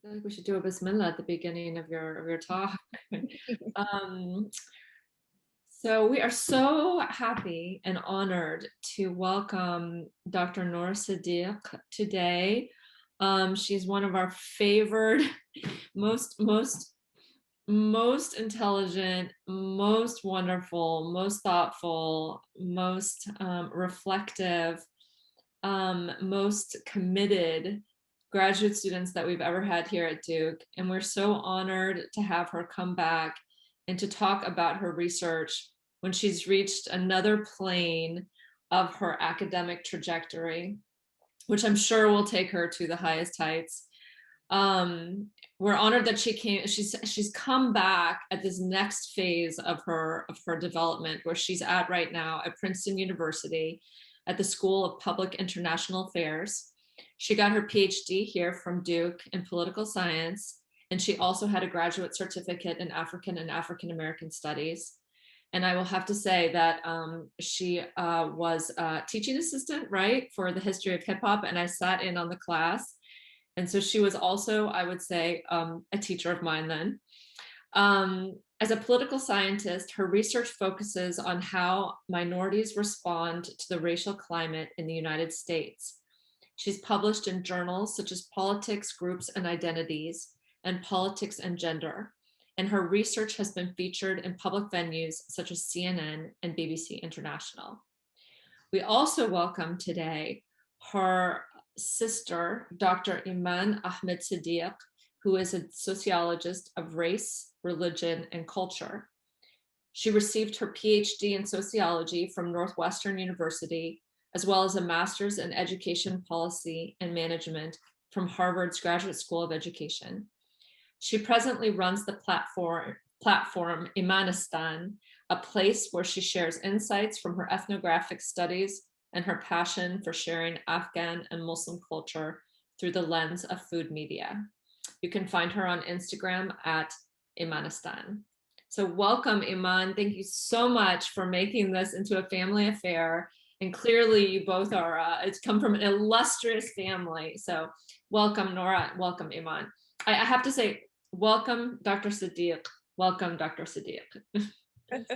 feel like we should do a bismillah at the beginning of your talk. um, so we are so happy and honored to welcome Dr. Nura Sediqe today. She's one of our favored, most intelligent, most wonderful, most thoughtful, most reflective, most committed graduate students that we've ever had here at Duke. And we're so honored to have her come back and to talk about her research when she's reached another plane of her academic trajectory, which I'm sure will take her to the highest heights. We're honored that she came. She's come back at this next phase of her development, where she's at right now at Princeton University at the School of Public International Affairs. She got her PhD here from Duke in political science, and she also had a graduate certificate in African and African American studies. And I will have to say that she was a teaching assistant, right, for the history of hip hop, and I sat in on the class. And so she was also, I would say, a teacher of mine then. As a political scientist, her research focuses on how minorities respond to the racial climate in the United States. She's published in journals such as Politics, Groups and Identities and Politics and Gender. And her research has been featured in public venues such as CNN and BBC International. We also welcome today her sister, Dr. Iman Ahmed Sediqe, who is a sociologist of race, religion, and culture. She received her PhD in sociology from Northwestern University, as well as a master's in education policy and management from Harvard's Graduate School of Education. She presently runs the platform Imanistan, a place where she shares insights from her ethnographic studies and her passion for sharing Afghan and Muslim culture through the lens of food media. You can find her on Instagram at Imanistan. So welcome, Iman. Thank you so much for making this into a family affair. And clearly you both are, it's come from an illustrious family. So welcome, Nura, welcome, Iman. I have to say, welcome, Dr. Sediqe. Welcome, Dr. Sediqe. Thank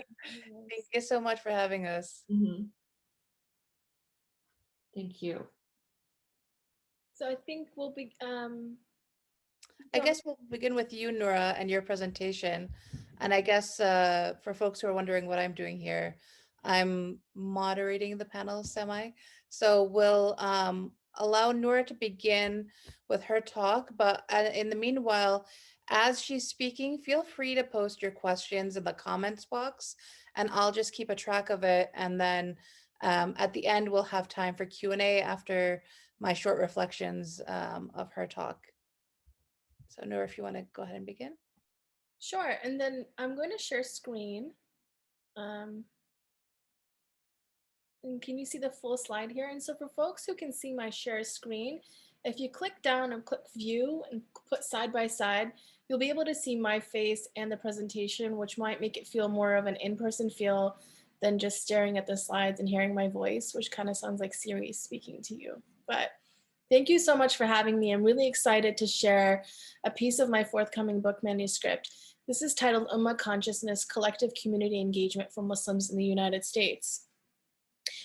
you so much for having us. Mm-hmm. Thank you. So I think we'll be. I guess we'll begin with you, Nura, and your presentation. And I guess for folks who are wondering what I'm doing here, I'm moderating the panel semi. So we'll allow Nura to begin with her talk. But in the meanwhile, as she's speaking, feel free to post your questions in the comments box, and I'll just keep a track of it. And then at the end, we'll have time for Q&A after my short reflections of her talk. So Nura, if you want to go ahead and begin. Sure, and then I'm going to share screen. And can you see the full slide here? And so for folks who can see my share screen, if you click down and click view and put side by side, you'll be able to see my face and the presentation, which might make it feel more of an in-person feel than just staring at the slides and hearing my voice, which kind of sounds like Siri speaking to you. But thank you so much for having me. I'm really excited to share a piece of my forthcoming book manuscript. This is titled Ummah Consciousness, Collective Community Engagement for Muslims in the United States.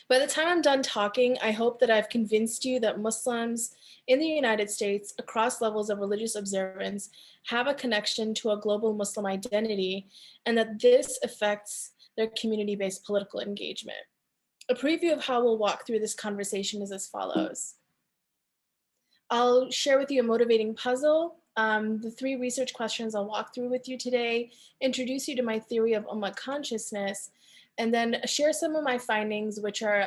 By the time I'm done talking, I hope that I've convinced you that Muslims in the United States, across levels of religious observance, have a connection to a global Muslim identity, and that this affects their community-based political engagement. A preview of how we'll walk through this conversation is as follows. I'll share with you a motivating puzzle, the 3 research questions I'll walk through with you today, introduce you to my theory of Ummah consciousness, and then share some of my findings, which are,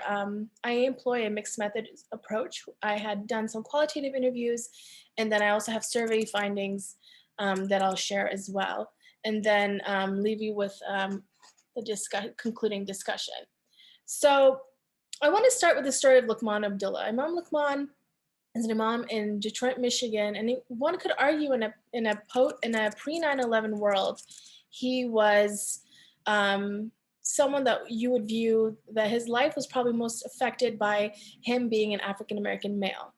I employ a mixed method approach. I had done some qualitative interviews, and then I also have survey findings that I'll share as well, and then leave you with the concluding discussion. So I want to start with the story of Luqman Abdullah. Imam Luqman is an imam in Detroit, Michigan, and one could argue in a pre-9/11 world, he was someone that you would view that his life was probably most affected by him being an African-American male.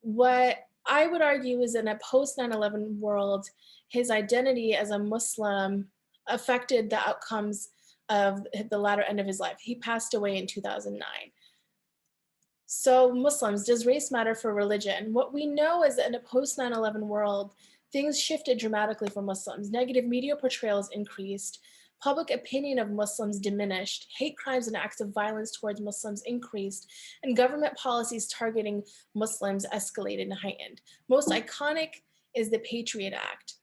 What I would argue is in a post 9/11 world, his identity as a Muslim affected the outcomes of the latter end of his life. He passed away in 2009. So Muslims, does race matter for religion? What we know is that in a post 9/11 world, things shifted dramatically for Muslims. Negative media portrayals increased, public opinion of Muslims diminished, hate crimes and acts of violence towards Muslims increased, and government policies targeting Muslims escalated and heightened. Most iconic is the Patriot Act.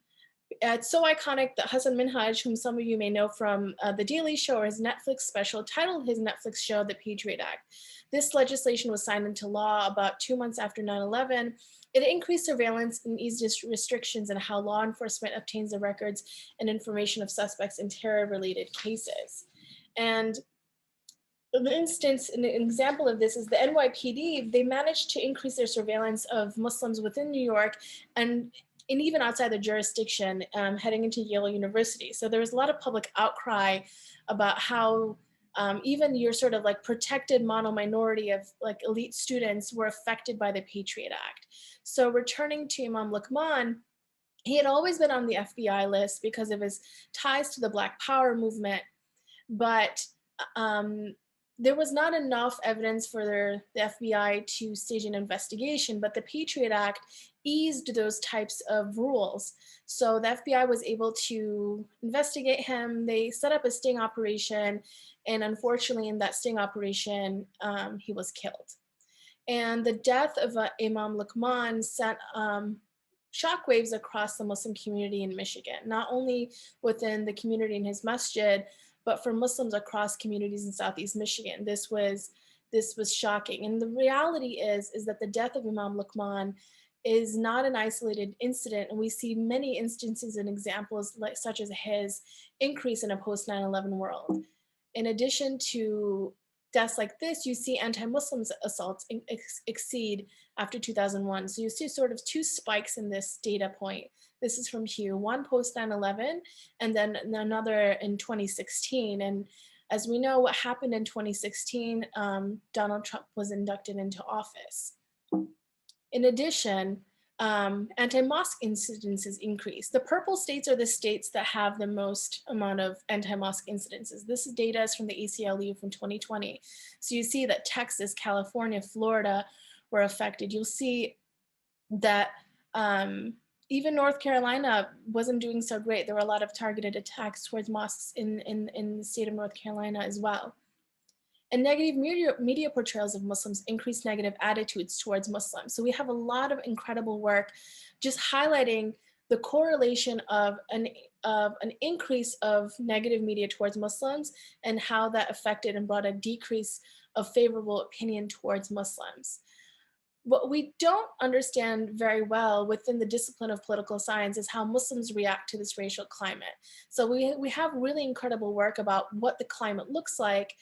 It's so iconic that Hassan Minhaj, whom some of you may know from The Daily Show or his Netflix special, titled his Netflix show The Patriot Act. This legislation was signed into law about 2 months after 9/11. It increased surveillance and eased restrictions in how law enforcement obtains the records and information of suspects in terror-related cases. And an example of this is the NYPD. They managed to increase their surveillance of Muslims within New York and even outside the jurisdiction, heading into Yale University. So there was a lot of public outcry about how even your sort of like protected minority of like elite students were affected by the Patriot Act. So returning to Imam Luqman, he had always been on the FBI list because of his ties to the Black Power movement, but there was not enough evidence for the FBI to stage an investigation, but the Patriot Act eased those types of rules. So the FBI was able to investigate him. They set up a sting operation, and unfortunately in that sting operation, he was killed. And the death of Imam Luqman sent shockwaves across the Muslim community in Michigan, not only within the community in his masjid, but for Muslims across communities in Southeast Michigan. This was shocking. And the reality is that the death of Imam Luqman is not an isolated incident, and we see many instances and examples such as his increase in a post 9/11 world. In addition to deaths like this, you see anti-Muslim assaults exceed after 2001. So you see sort of two spikes in this data point. This is from Hugh, one post 9/11 and then another in 2016. And as we know, what happened in 2016, Donald Trump was inducted into office. In addition, anti-mosque incidences increase. The purple states are the states that have the most amount of anti-mosque incidences. This data is from the ACLU from 2020. So you see that Texas, California, Florida were affected. You'll see that even North Carolina wasn't doing so great. There were a lot of targeted attacks towards mosques in the state of North Carolina as well. And negative media portrayals of Muslims increase negative attitudes towards Muslims. So we have a lot of incredible work just highlighting the correlation of an increase of negative media towards Muslims and how that affected and brought a decrease of favorable opinion towards Muslims. What we don't understand very well within the discipline of political science is how Muslims react to this racial climate. So we have really incredible work about what the climate looks like.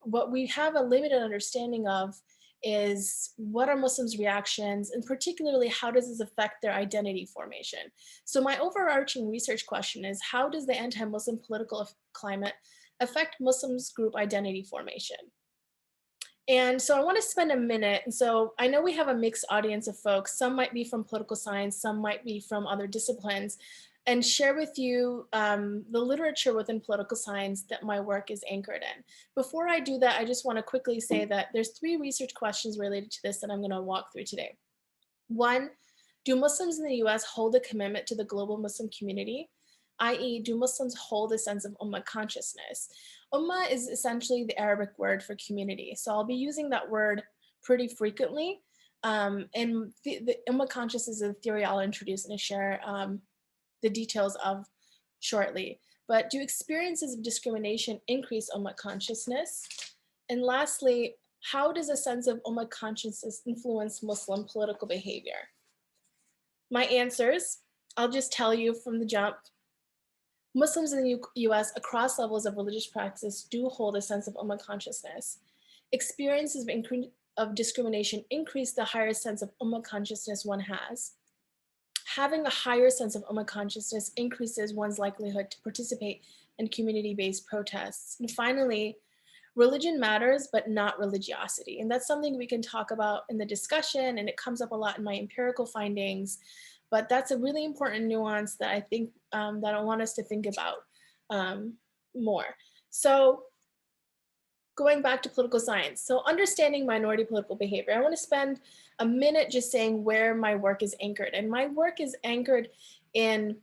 What we have a limited understanding of is what are Muslims' reactions, and particularly how does this affect their identity formation? So my overarching research question is, how does the anti-Muslim political climate affect Muslims' group identity formation? And so I want to spend a minute, and so I know we have a mixed audience of folks. Some might be from political science, some might be from other disciplines, and share with you the literature within political science that my work is anchored in. Before I do that, I just want to quickly say that there's 3 research questions related to this that I'm going to walk through today. 1, do Muslims in the US hold a commitment to the global Muslim community? i.e., do Muslims hold a sense of Ummah consciousness? Ummah is essentially the Arabic word for community. So I'll be using that word pretty frequently. And the Ummah consciousness is a theory I'll introduce and share the details of shortly. But do experiences of discrimination increase Ummah consciousness? And lastly, how does a sense of Ummah consciousness influence Muslim political behavior? My answers, I'll just tell you from the jump. Muslims in the US across levels of religious practice do hold a sense of Ummah consciousness. Experiences of discrimination increase the higher sense of Ummah consciousness one has. Having a higher sense of Ummah consciousness increases one's likelihood to participate in community-based protests. And finally, religion matters, but not religiosity. And that's something we can talk about in the discussion, and it comes up a lot in my empirical findings. But that's a really important nuance that I think that I want us to think about more. So going back to political science. So understanding minority political behavior, I want to spend a minute just saying where my work is anchored. And my work is anchored in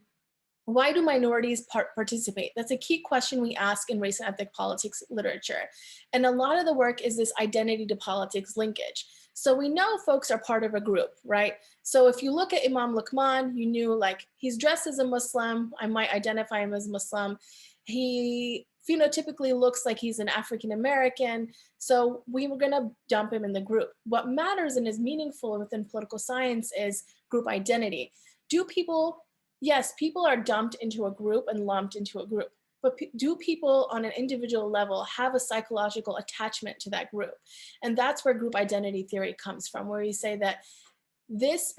why do minorities participate? That's a key question we ask in race and ethnic politics literature. And a lot of the work is this identity to politics linkage. So we know folks are part of a group, right? So if you look at Imam Luqman, you knew like he's dressed as a Muslim, I might identify him as Muslim. He phenotypically looks like he's an African American, so we were gonna dump him in the group. What matters and is meaningful within political science is group identity. Do people, yes, people are dumped into a group and lumped into a group, but do people on an individual level have a psychological attachment to that group? And that's where group identity theory comes from, where you say that this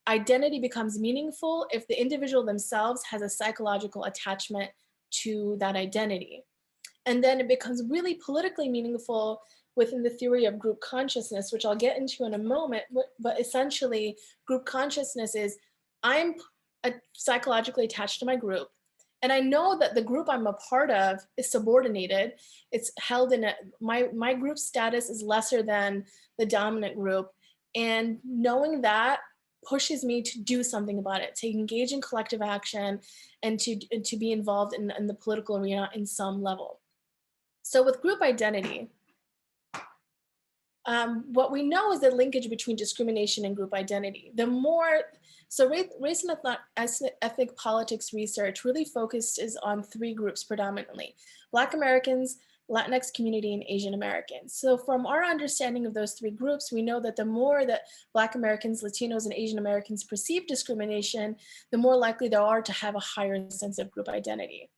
identity becomes meaningful if the individual themselves has a psychological attachment to that identity. And then it becomes really politically meaningful within the theory of group consciousness, which I'll get into in a moment. But essentially, group consciousness is I'm psychologically attached to my group, and I know that the group I'm a part of is subordinated. It's held in my group status is lesser than the dominant group, and knowing that pushes me to do something about it, to engage in collective action, and to be involved in the political arena in some level. So with group identity, what we know is the linkage between discrimination and group identity. The more, so race and ethnic politics research really focuses on three groups predominantly: Black Americans, Latinx community, and Asian Americans. So from our understanding of those three groups, we know that the more that Black Americans, Latinos, and Asian Americans perceive discrimination, the more likely they are to have a higher sense of group identity.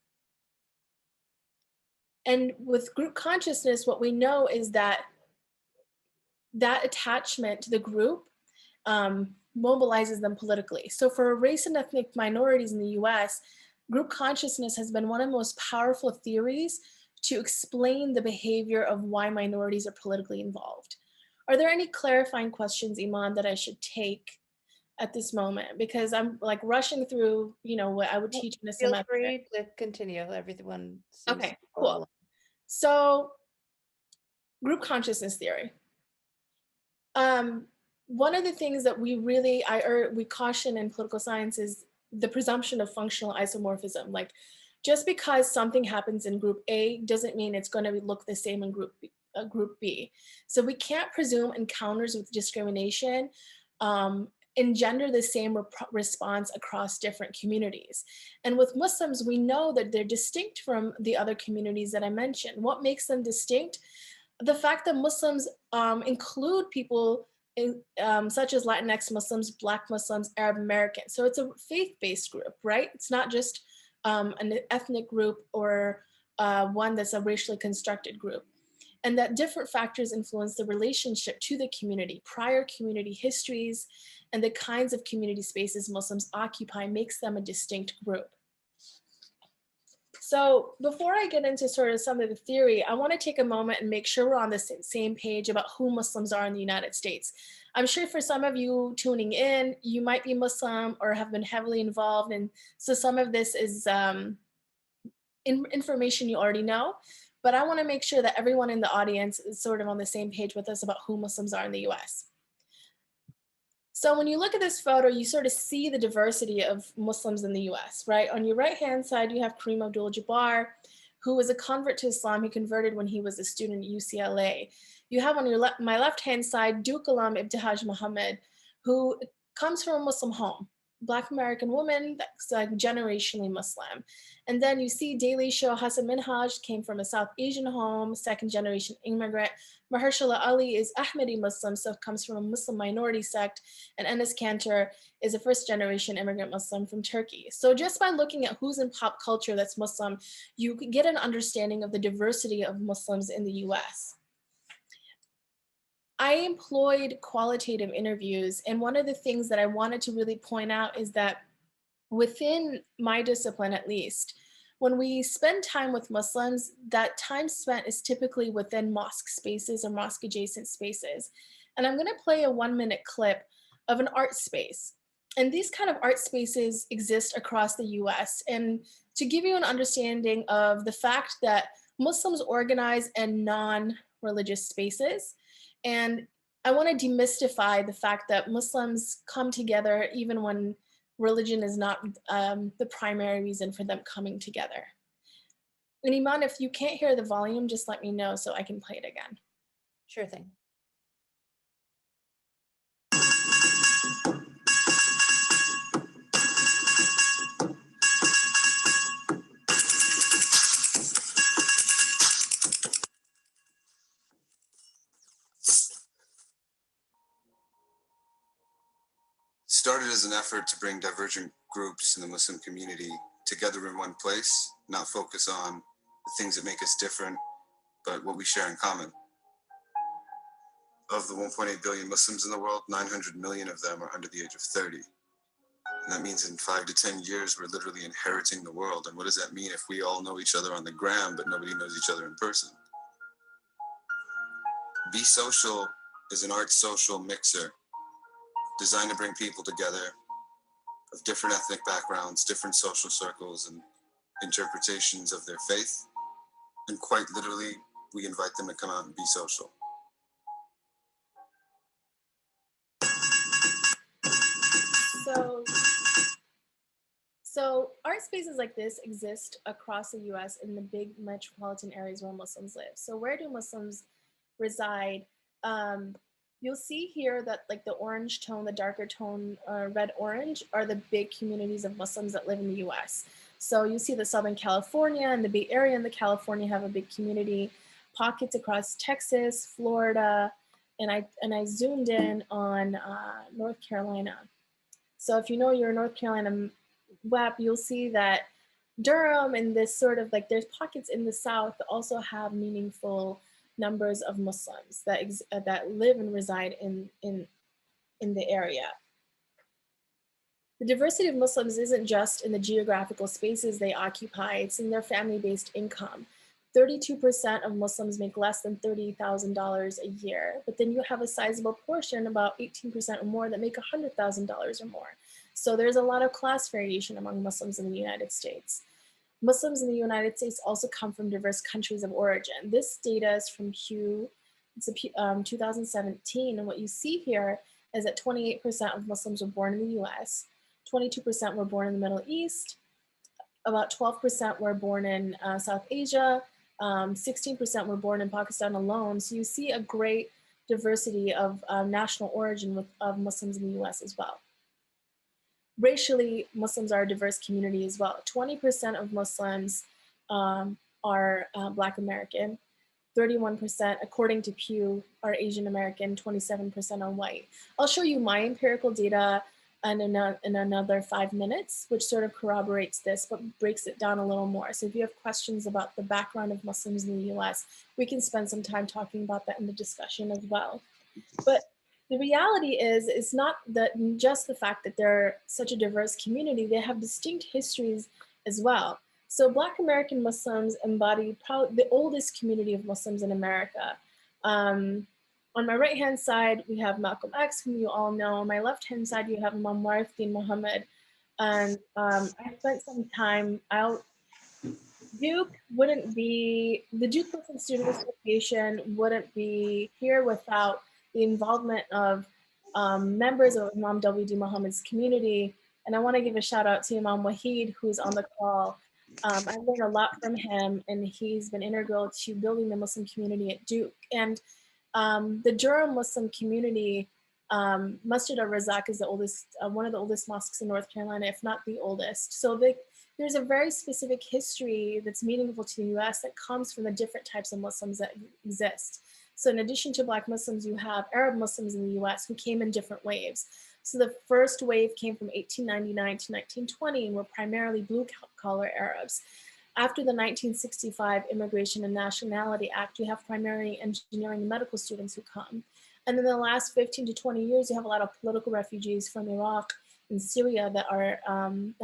And with group consciousness, what we know is that that attachment to the group mobilizes them politically. So for race and ethnic minorities in the US, group consciousness has been one of the most powerful theories to explain the behavior of why minorities are politically involved. Are there any clarifying questions, Iman, that I should take at this moment? Because I'm like rushing through, you know, what I would teach in a semester. Feel free to continue. Everyone seems okay, cool. So group consciousness theory. One of the things that we really, we caution in political science is the presumption of functional isomorphism. Like, just because something happens in group A doesn't mean it's going to look the same in group B. So we can't presume encounters with discrimination engender the same response across different communities. And with Muslims, we know that they're distinct from the other communities that I mentioned. What makes them distinct? The fact that Muslims include people such as Latinx Muslims, Black Muslims, Arab Americans. So it's a faith-based group, right? It's not just an ethnic group or one that's a racially constructed group. And that different factors influence the relationship to the community, prior community histories, and the kinds of community spaces Muslims occupy makes them a distinct group. So before I get into sort of some of the theory, I want to take a moment and make sure we're on the same page about who Muslims are in the United States. I'm sure for some of you tuning in, you might be Muslim or have been heavily involved. And so some of this is information you already know, but I want to make sure that everyone in the audience is sort of on the same page with us about who Muslims are in the US. So when you look at this photo, you sort of see the diversity of Muslims in the US, right? On your right-hand side, you have Kareem Abdul-Jabbar, who was a convert to Islam. He converted when he was a student at UCLA. You have on your my left-hand side, Duke alum Ibtihaj Muhammad, who comes from a Muslim home, Black American woman that's like generationally Muslim. And then you see Daily Show Hassan Minhaj came from a South Asian home, second generation immigrant. Mahershala Ali is Ahmadi Muslim, so comes from a Muslim minority sect. And Enes Kanter is a first generation immigrant Muslim from Turkey. So just by looking at who's in pop culture that's Muslim, you get an understanding of the diversity of Muslims in the US. I employed qualitative interviews, and one of the things that I wanted to really point out is that within my discipline, at least, When we spend time with Muslims, that time spent is typically within mosque spaces or mosque adjacent spaces. And I'm gonna play a 1-minute clip of an art space. And these kind of art spaces exist across the US. And to give you an understanding of the fact that Muslims organize in non-religious spaces, and I wanna demystify the fact that Muslims come together even when religion is not the primary reason for them coming together. And Iman, if you can't hear the volume, just let me know so I can play it again. Sure thing. Started as an effort to bring divergent groups in the Muslim community together in one place, not focus on the things that make us different, but what we share in common. Of the 1.8 billion Muslims in the world, 900 million of them are under the age of 30. And that means in 5 to 10 years, we're literally inheriting the world. And what does that mean if we all know each other on the gram, but nobody knows each other in person? Be Social is an art social mixer designed to bring people together of different ethnic backgrounds, different social circles, and interpretations of their faith. And quite literally, we invite them to come out and be social. So art spaces like this exist across the US in the big metropolitan areas where Muslims live. So where do Muslims reside? You'll see here that like the orange tone, the darker tone, red-orange are the big communities of Muslims that live in the US. So you see the Southern California and the Bay Area and the California have a big community, pockets across Texas, Florida, and I zoomed in on North Carolina. So if you know your North Carolina map, you'll see that Durham and this sort of like there's pockets in the South that also have meaningful numbers of Muslims that live and reside in the area. The diversity of Muslims isn't just in the geographical spaces they occupy, it's in their family-based income. 32% of Muslims make less than $30,000 a year, but then you have a sizable portion, about 18% or more, that make $100,000 or more. So there's a lot of class variation among Muslims in the United States. Muslims in the United States also come from diverse countries of origin. This data is from Pew, it's a 2017, and what you see here is that 28% of Muslims were born in the US, 22% were born in the Middle East, about 12% were born in South Asia, 16% were born in Pakistan alone. So you see a great diversity of national origin of Muslims in the US as well. Racially, Muslims are a diverse community as well. 20% of Muslims are Black American, 31%, according to Pew, are Asian American, 27% are white. I'll show you my empirical data in another 5 minutes, which sort of corroborates this, but breaks it down a little more. So if you have questions about the background of Muslims in the US, we can spend some time talking about that in the discussion as well. But the reality is, it's not that just the fact that they're such a diverse community, they have distinct histories as well. So Black American Muslims embody probably the oldest community of Muslims in America. On my right-hand side, we have Malcolm X, whom you all know. On my left-hand side, you have Imam Warithdin Muhammad. And I spent some time out. Duke wouldn't be, the Duke Muslim Student Association wouldn't be here without the involvement of members of Imam W.D. Muhammad's community. And I want to give a shout out to Imam Wahid, who's on the call. I learned a lot from him, and he's been integral to building the Muslim community at Duke. And the Durham Muslim community, Masjid al-Razak is the oldest, one of the oldest mosques in North Carolina, if not the oldest. So there's a very specific history that's meaningful to the US that comes from the different types of Muslims that exist. So in addition to Black Muslims, you have Arab Muslims in the US who came in different waves. So the first wave came from 1899 to 1920 and were primarily blue-collar Arabs. After the 1965 Immigration and Nationality Act, you have primarily engineering and medical students who come. And in the last 15 to 20 years, you have a lot of political refugees from Iraq and Syria that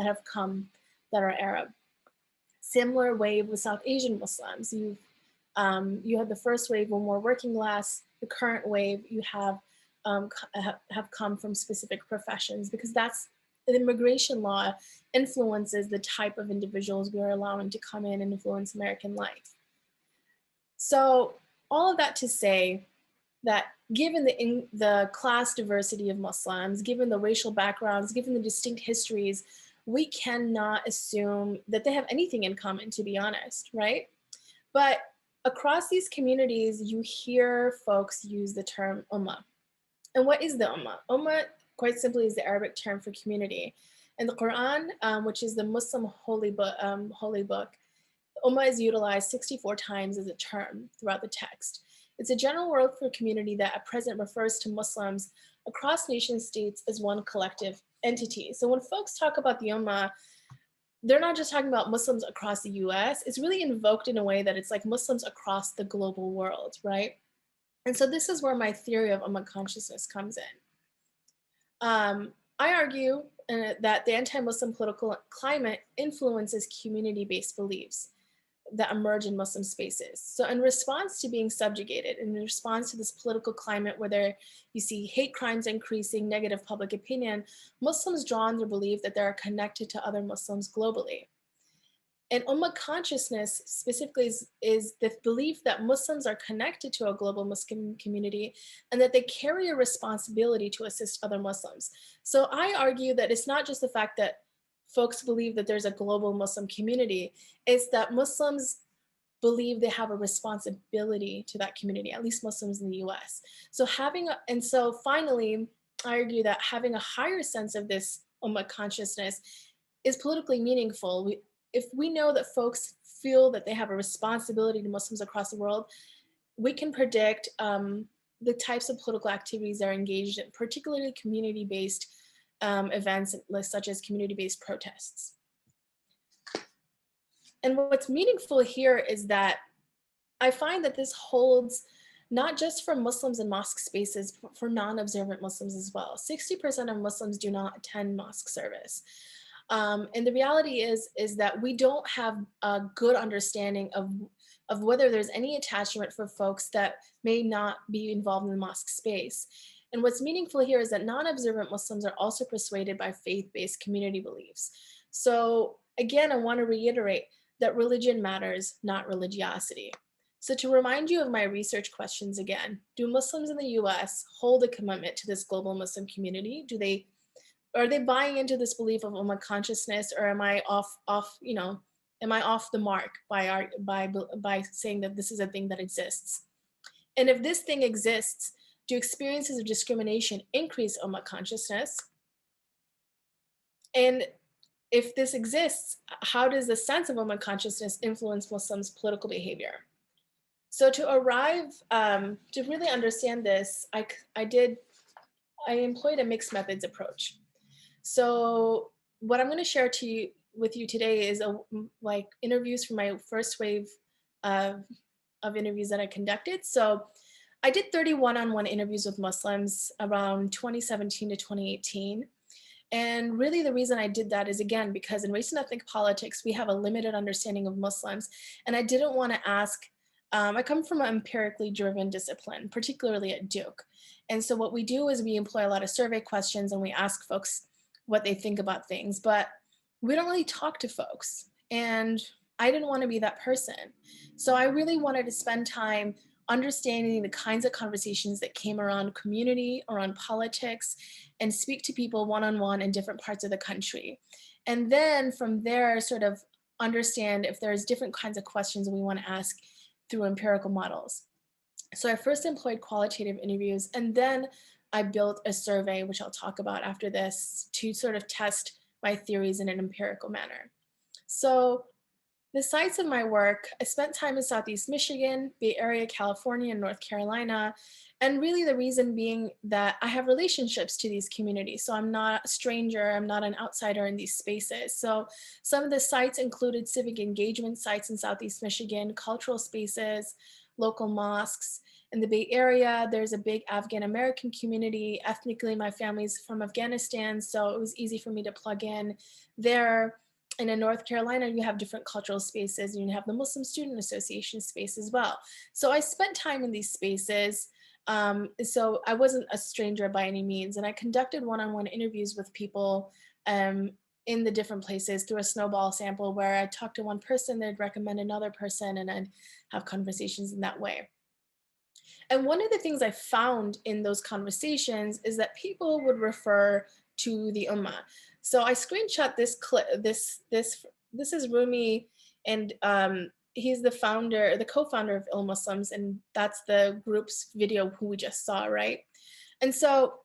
have come, that are Arab. Similar wave with South Asian Muslims. You had the first wave when more working class. The current wave you have come from specific professions, because that's the immigration law influences the type of individuals we are allowing to come in and influence American life. So all of that to say that given the class diversity of Muslims, given the racial backgrounds, given the distinct histories, we cannot assume that they have anything in common, to be honest, right? But across these communities, you hear folks use the term Ummah. And what is the Ummah? Ummah, quite simply, is the Arabic term for community. In the Quran, which is the Muslim holy book, Ummah is utilized 64 times as a term throughout the text. It's a general word for community that at present refers to Muslims across nation states as one collective entity. So when folks talk about the Ummah, they're not just talking about Muslims across the US, it's really invoked in a way that it's like Muslims across the global world, right? And so this is where my theory of Ummah consciousness comes in. I argue that the anti-Muslim political climate influences community-based beliefs that emerge in Muslim spaces. So in response to being subjugated, in response to this political climate where you see hate crimes increasing, negative public opinion, Muslims draw on their belief that they are connected to other Muslims globally. And Ummah consciousness specifically is the belief that Muslims are connected to a global Muslim community and that they carry a responsibility to assist other Muslims. So I argue that it's not just the fact that folks believe that there's a global Muslim community, it's that Muslims believe they have a responsibility to that community, at least Muslims in the US. So finally, I argue that having a higher sense of this Ummah consciousness is politically meaningful. If we know that folks feel that they have a responsibility to Muslims across the world, we can predict the types of political activities they're engaged in, particularly community-based events such as community-based protests. And what's meaningful here is that I find that this holds not just for Muslims in mosque spaces, but for non-observant Muslims as well. 60% of Muslims do not attend mosque service. And the reality is that we don't have a good understanding of whether there's any attachment for folks that may not be involved in the mosque space. And what's meaningful here is that non-observant Muslims are also persuaded by faith-based community beliefs. So again, I want to reiterate that religion matters, not religiosity. So to remind you of my research questions again, do Muslims in the US hold a commitment to this global Muslim community? Are they buying into this belief of Ummah consciousness, or am I off the mark by saying that this is a thing that exists? And if this thing exists, do experiences of discrimination increase Ummah consciousness? And if this exists, how does the sense of Ummah consciousness influence Muslims' political behavior? So to really understand this, I employed a mixed methods approach. So what I'm going to share with you today is interviews from my first wave of interviews that I conducted. So I did 30 one-on-one interviews with Muslims around 2017 to 2018. And really the reason I did that is, again, because in race and ethnic politics, we have a limited understanding of Muslims. And I didn't want to ask, I come from an empirically driven discipline, particularly at Duke. And so what we do is we employ a lot of survey questions and we ask folks what they think about things, but we don't really talk to folks. And I didn't want to be that person. So I really wanted to spend time understanding the kinds of conversations that came around community, around politics, and speak to people one-on-one in different parts of the country. And then from there, sort of understand if there's different kinds of questions we want to ask through empirical models. So I first employed qualitative interviews, and then I built a survey, which I'll talk about after this, to sort of test my theories in an empirical manner. So the sites of my work, I spent time in Southeast Michigan, Bay Area, California, and North Carolina. And really the reason being that I have relationships to these communities. So I'm not a stranger, I'm not an outsider in these spaces. So some of the sites included civic engagement sites in Southeast Michigan, cultural spaces, local mosques. In the Bay Area, there's a big Afghan American community. Ethnically, my family's from Afghanistan, so it was easy for me to plug in there. And in North Carolina, you have different cultural spaces, and you have the Muslim Student Association space as well. So I spent time in these spaces. So I wasn't a stranger by any means. And I conducted one-on-one interviews with people in the different places through a snowball sample, where I talked to one person, they'd recommend another person, and I'd have conversations in that way. And one of the things I found in those conversations is that people would refer to the Ummah. So I screenshot this clip. This is Rumi, and he's the founder, the co-founder of Ill Muslims, and that's the group's video who we just saw, right? And so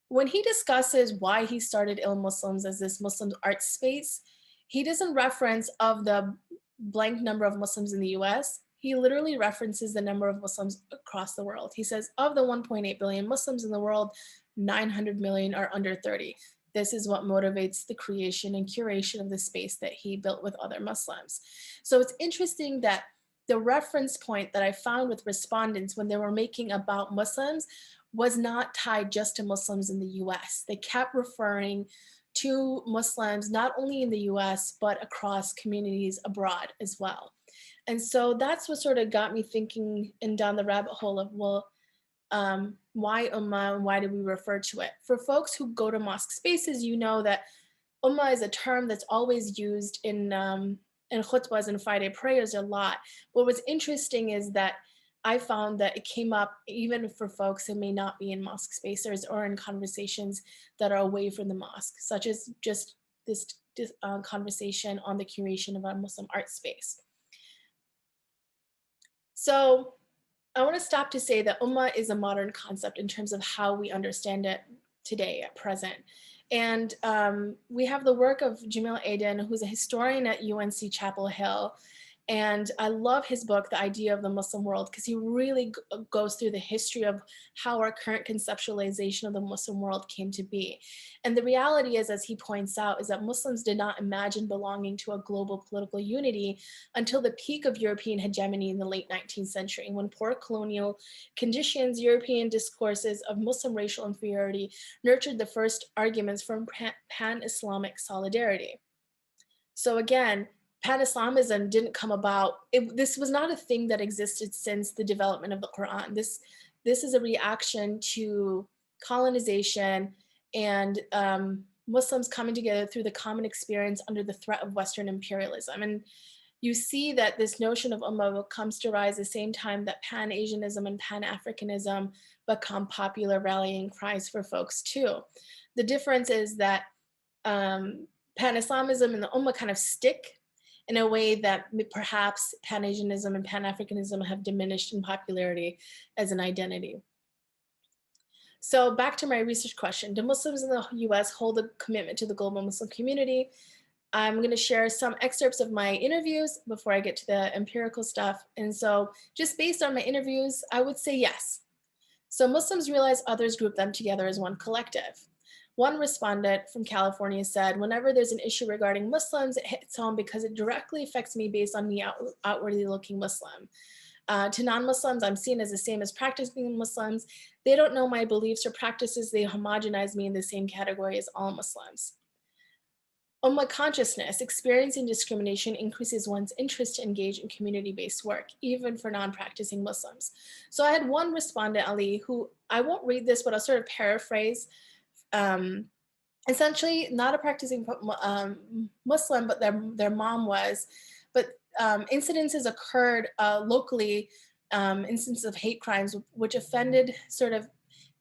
when he discusses why he started Ill Muslims as this Muslim art space, he doesn't reference of the blank number of Muslims in the US. He literally references the number of Muslims across the world. He says, of the 1.8 billion Muslims in the world, 900 million are under 30. This is what motivates the creation and curation of the space that he built with other Muslims. So it's interesting that the reference point that I found with respondents when they were making about Muslims was not tied just to Muslims in the US. They kept referring to Muslims, not only in the US, but across communities abroad as well. And so that's what sort of got me thinking and down the rabbit hole of, well, why Ummah and why do we refer to it? For folks who go to mosque spaces, you know that Ummah is a term that's always used in khutbahs and Friday prayers a lot. What was interesting is that I found that it came up even for folks who may not be in mosque spaces or in conversations that are away from the mosque, such as just this conversation on the curation of a Muslim art space. So I want to stop to say that Ummah is a modern concept in terms of how we understand it today at present. And we have the work of Jamil Aden, who's a historian at UNC Chapel Hill. And I love his book, The Idea of the Muslim World, because he really goes through the history of how our current conceptualization of the Muslim world came to be. And the reality is, as he points out, is that Muslims did not imagine belonging to a global political unity until the peak of European hegemony in the late 19th century, when poor colonial conditions, European discourses of Muslim racial inferiority nurtured the first arguments for pan-Islamic solidarity. So again, Pan-Islamism didn't come about, this was not a thing that existed since the development of the Quran. This is a reaction to colonization and Muslims coming together through the common experience under the threat of Western imperialism. And you see that this notion of Ummah comes to rise at the same time that Pan-Asianism and Pan-Africanism become popular rallying cries for folks too. The difference is that Pan-Islamism and the Ummah kind of stick in a way that perhaps Pan-Asianism and Pan-Africanism have diminished in popularity as an identity. So back to my research question, do Muslims in the US hold a commitment to the global Muslim community? I'm going to share some excerpts of my interviews before I get to the empirical stuff. And so just based on my interviews, I would say yes. So Muslims realize others group them together as one collective. One respondent from California said, whenever there's an issue regarding Muslims, it hits home because it directly affects me based on me outwardly looking Muslim. To non-Muslims, I'm seen as the same as practicing Muslims. They don't know my beliefs or practices. They homogenize me in the same category as all Muslims. Ummah consciousness, experiencing discrimination increases one's interest to engage in community-based work, even for non-practicing Muslims. So I had one respondent, Ali, who I won't read this, but I'll sort of paraphrase. Essentially not a practicing Muslim, but their mom was, but incidences occurred locally, instances of hate crimes, which offended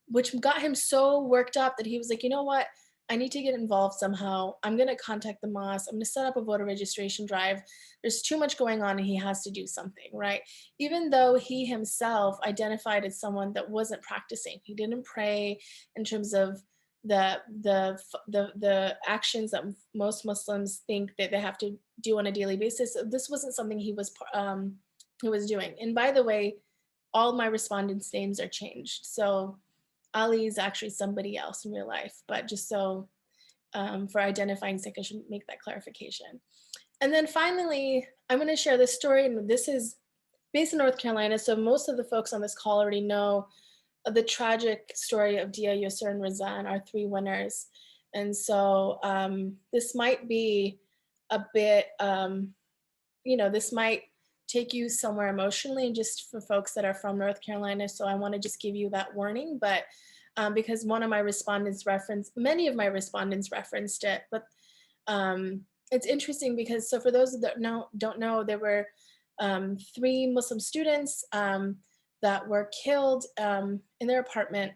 which got him so worked up that he was like, you know what, I need to get involved somehow. I'm going to contact the mosque. I'm going to set up a voter registration drive. There's too much going on and he has to do something, right? Even though he himself identified as someone that wasn't practicing. He didn't pray in terms of the actions that most Muslims think that they have to do on a daily basis. This wasn't something he was doing. And by the way, all my respondents' names are changed. So Ali is actually somebody else in real life, but just so for identifying sake, I should make that clarification. And then finally, I'm going to share this story, and this is based in North Carolina. So most of the folks on this call already know the tragic story of Dia, Yusr, and Razan, our three winners. And so this might be a bit, this might take you somewhere emotionally, just for folks that are from North Carolina. So I want to just give you that warning. But because one of my respondents many of my respondents referenced it, but it's interesting because, so for those that don't know, there were 3 Muslim students that were killed in their apartment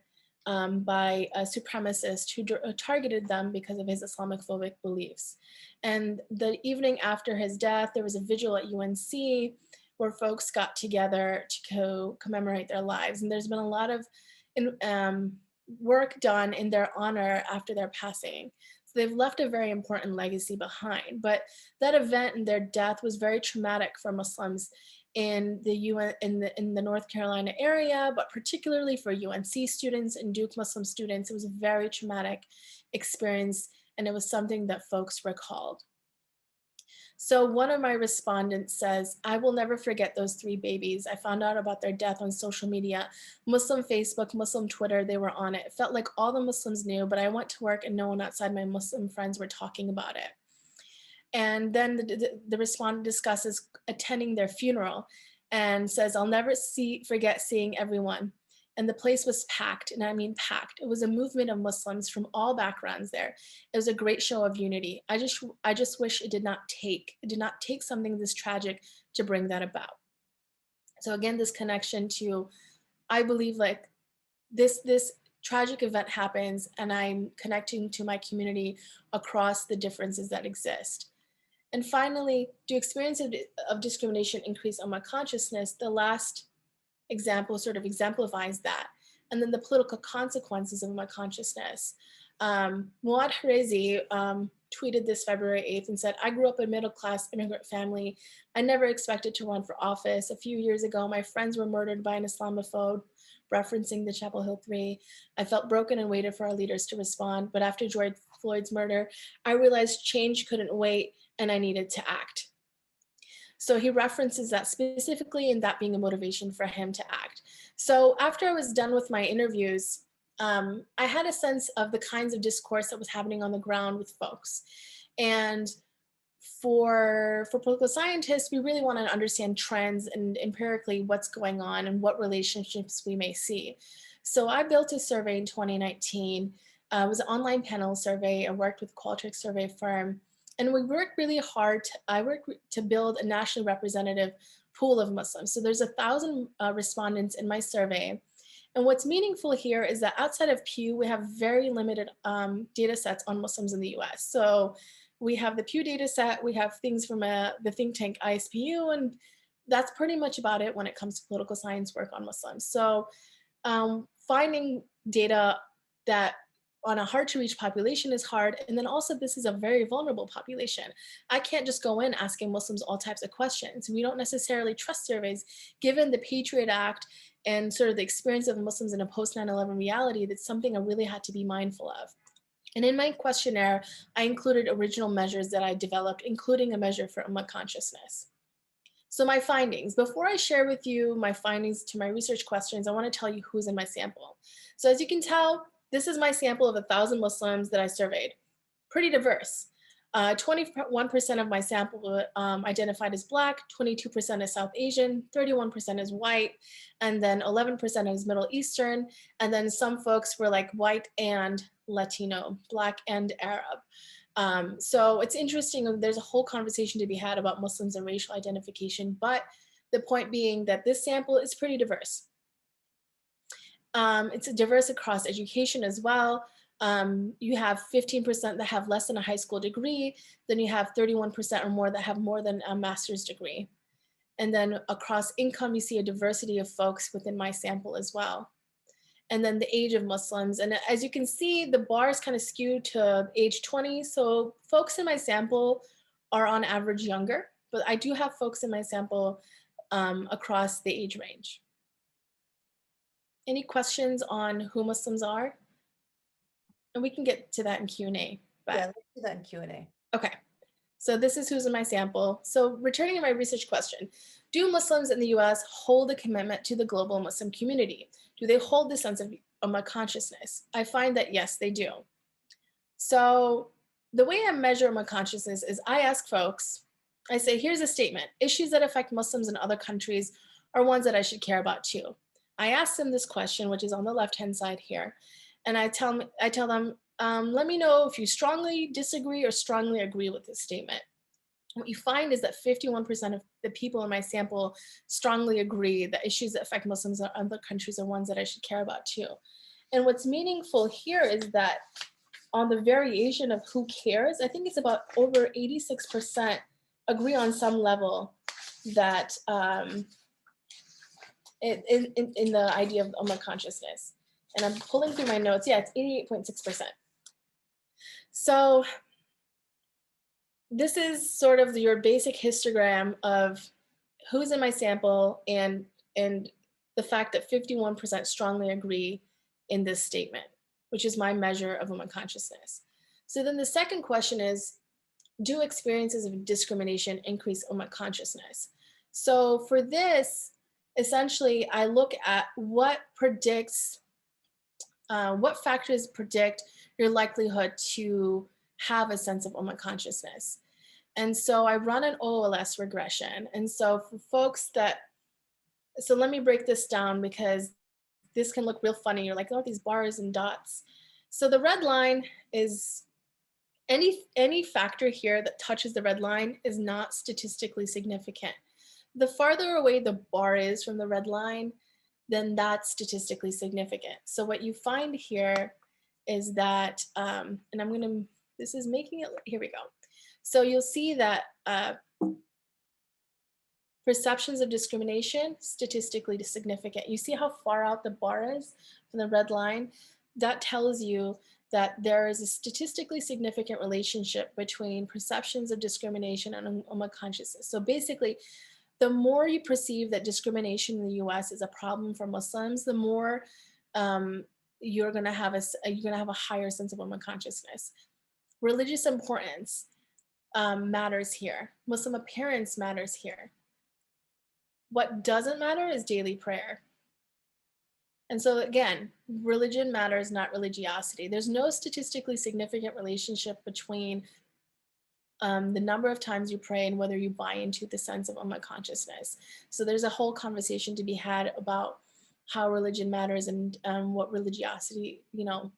by a supremacist who targeted them because of his Islamophobic beliefs. And the evening after his death, there was a vigil at UNC where folks got together to commemorate their lives. And there's been a lot of work done in their honor after their passing. So they've left a very important legacy behind. But that event and their death was very traumatic for Muslims in the North Carolina area, but particularly for UNC students and Duke Muslim students. It was a very traumatic experience, and it was something that folks recalled. So one of my respondents says, I will never forget those 3 babies. I found out about their death on social media, Muslim Facebook, Muslim Twitter, they were on it. It felt like all the Muslims knew, but I went to work and no one outside my Muslim friends were talking about it. And then the respondent discusses attending their funeral and says, I'll never forget seeing everyone. And the place was packed, and I mean packed. It was a movement of Muslims from all backgrounds there. It was a great show of unity. I just wish it did not take something this tragic to bring that about. So again, this connection to, I believe like this tragic event happens and I'm connecting to my community across the differences that exist. And finally, do experiences of discrimination increase Ummah consciousness? The last example sort of exemplifies that. And then the political consequences of Ummah consciousness. Muad Harezi tweeted this February 8th and said, I grew up in a middle-class immigrant family. I never expected to run for office. A few years ago, my friends were murdered by an Islamophobe, referencing the Chapel Hill 3. I felt broken and waited for our leaders to respond. But after George Floyd's murder, I realized change couldn't wait and I needed to act. So he references that specifically and that being a motivation for him to act. So after I was done with my interviews, I had a sense of the kinds of discourse that was happening on the ground with folks. And for political scientists, we really want to understand trends and empirically what's going on and what relationships we may see. So I built a survey in 2019. It was an online panel survey. I worked with a Qualtrics survey firm. And we worked really hard. I worked to build a nationally representative pool of Muslims. So there's 1,000 respondents in my survey. And what's meaningful here is that outside of Pew, we have very limited data sets on Muslims in the US. So we have the Pew data set, we have things from the think tank ISPU, and that's pretty much about it when it comes to political science work on Muslims. So finding data that on a hard to reach population is hard. And then also this is a very vulnerable population. I can't just go in asking Muslims all types of questions. We don't necessarily trust surveys given the Patriot Act and sort of the experience of Muslims in a post 9/11 reality. That's something I really had to be mindful of. And in my questionnaire, I included original measures that I developed, including a measure for Ummah consciousness. So my findings, before I share with you my findings to my research questions, I want to tell you who's in my sample. So as you can tell, this is my sample of 1,000 Muslims that I surveyed. Pretty diverse. 21% of my sample identified as Black, 22% as South Asian, 31% as white, and then 11% as Middle Eastern, and then some folks were like white and Latino, Black and Arab. So it's interesting, there's a whole conversation to be had about Muslims and racial identification, but the point being that this sample is pretty diverse. It's diverse across education as well. You have 15% that have less than a high school degree, then you have 31% or more that have more than a master's degree. And then across income, you see a diversity of folks within my sample as well. And then the age of Muslims. And as you can see, the bars kind of skew to age 20. So folks in my sample are on average younger, but I do have folks in my sample across the age range. Any questions on who Muslims are? And we can get to that in Q&A. Yeah, let's do that in Q&A. Okay, so this is who's in my sample. So returning to my research question, do Muslims in the US hold a commitment to the global Muslim community? Do they hold the sense of Ummah consciousness? I find that yes, they do. So the way I measure my consciousness is I ask folks, I say, here's a statement. Issues that affect Muslims in other countries are ones that I should care about too. I ask them this question, which is on the left-hand side here. And I tell them, let me know if you strongly disagree or strongly agree with this statement. What you find is that 51% of the people in my sample strongly agree that issues that affect Muslims in other countries are ones that I should care about too. And what's meaningful here is that on the variation of who cares, I think it's about over 86% agree on some level that in the idea of Ummah consciousness. And I'm pulling through my notes. Yeah, it's 88.6%. So this is sort of your basic histogram of who's in my sample and the fact that 51% strongly agree in this statement, which is my measure of Ummah consciousness. So then the second question is, do experiences of discrimination increase Ummah consciousness? So for this, essentially, I look at what predicts, what factors predict your likelihood to have a sense of Ummah consciousness. And so I run an OLS regression. And so for folks that, so let me break this down because this can look real funny. You're like, oh, these bars and dots. So the red line is any factor here that touches the red line is not statistically significant. The farther away the bar is from the red line, then that's statistically significant. So what you find here is that, and I'm gonna, this is making it, here we go. So you'll see that perceptions of discrimination, statistically significant. You see how far out the bar is from the red line? That tells you that there is a statistically significant relationship between perceptions of discrimination and Ummah consciousness. So basically, the more you perceive that discrimination in the US is a problem for Muslims, the more you're gonna have a higher sense of Ummah consciousness. Religious importance matters here. Muslim appearance matters here. What doesn't matter is daily prayer. And so again, religion matters, not religiosity. There's no statistically significant relationship between the number of times you pray and whether you buy into the sense of Ummah consciousness. So there's a whole conversation to be had about how religion matters and what religiosity, you know,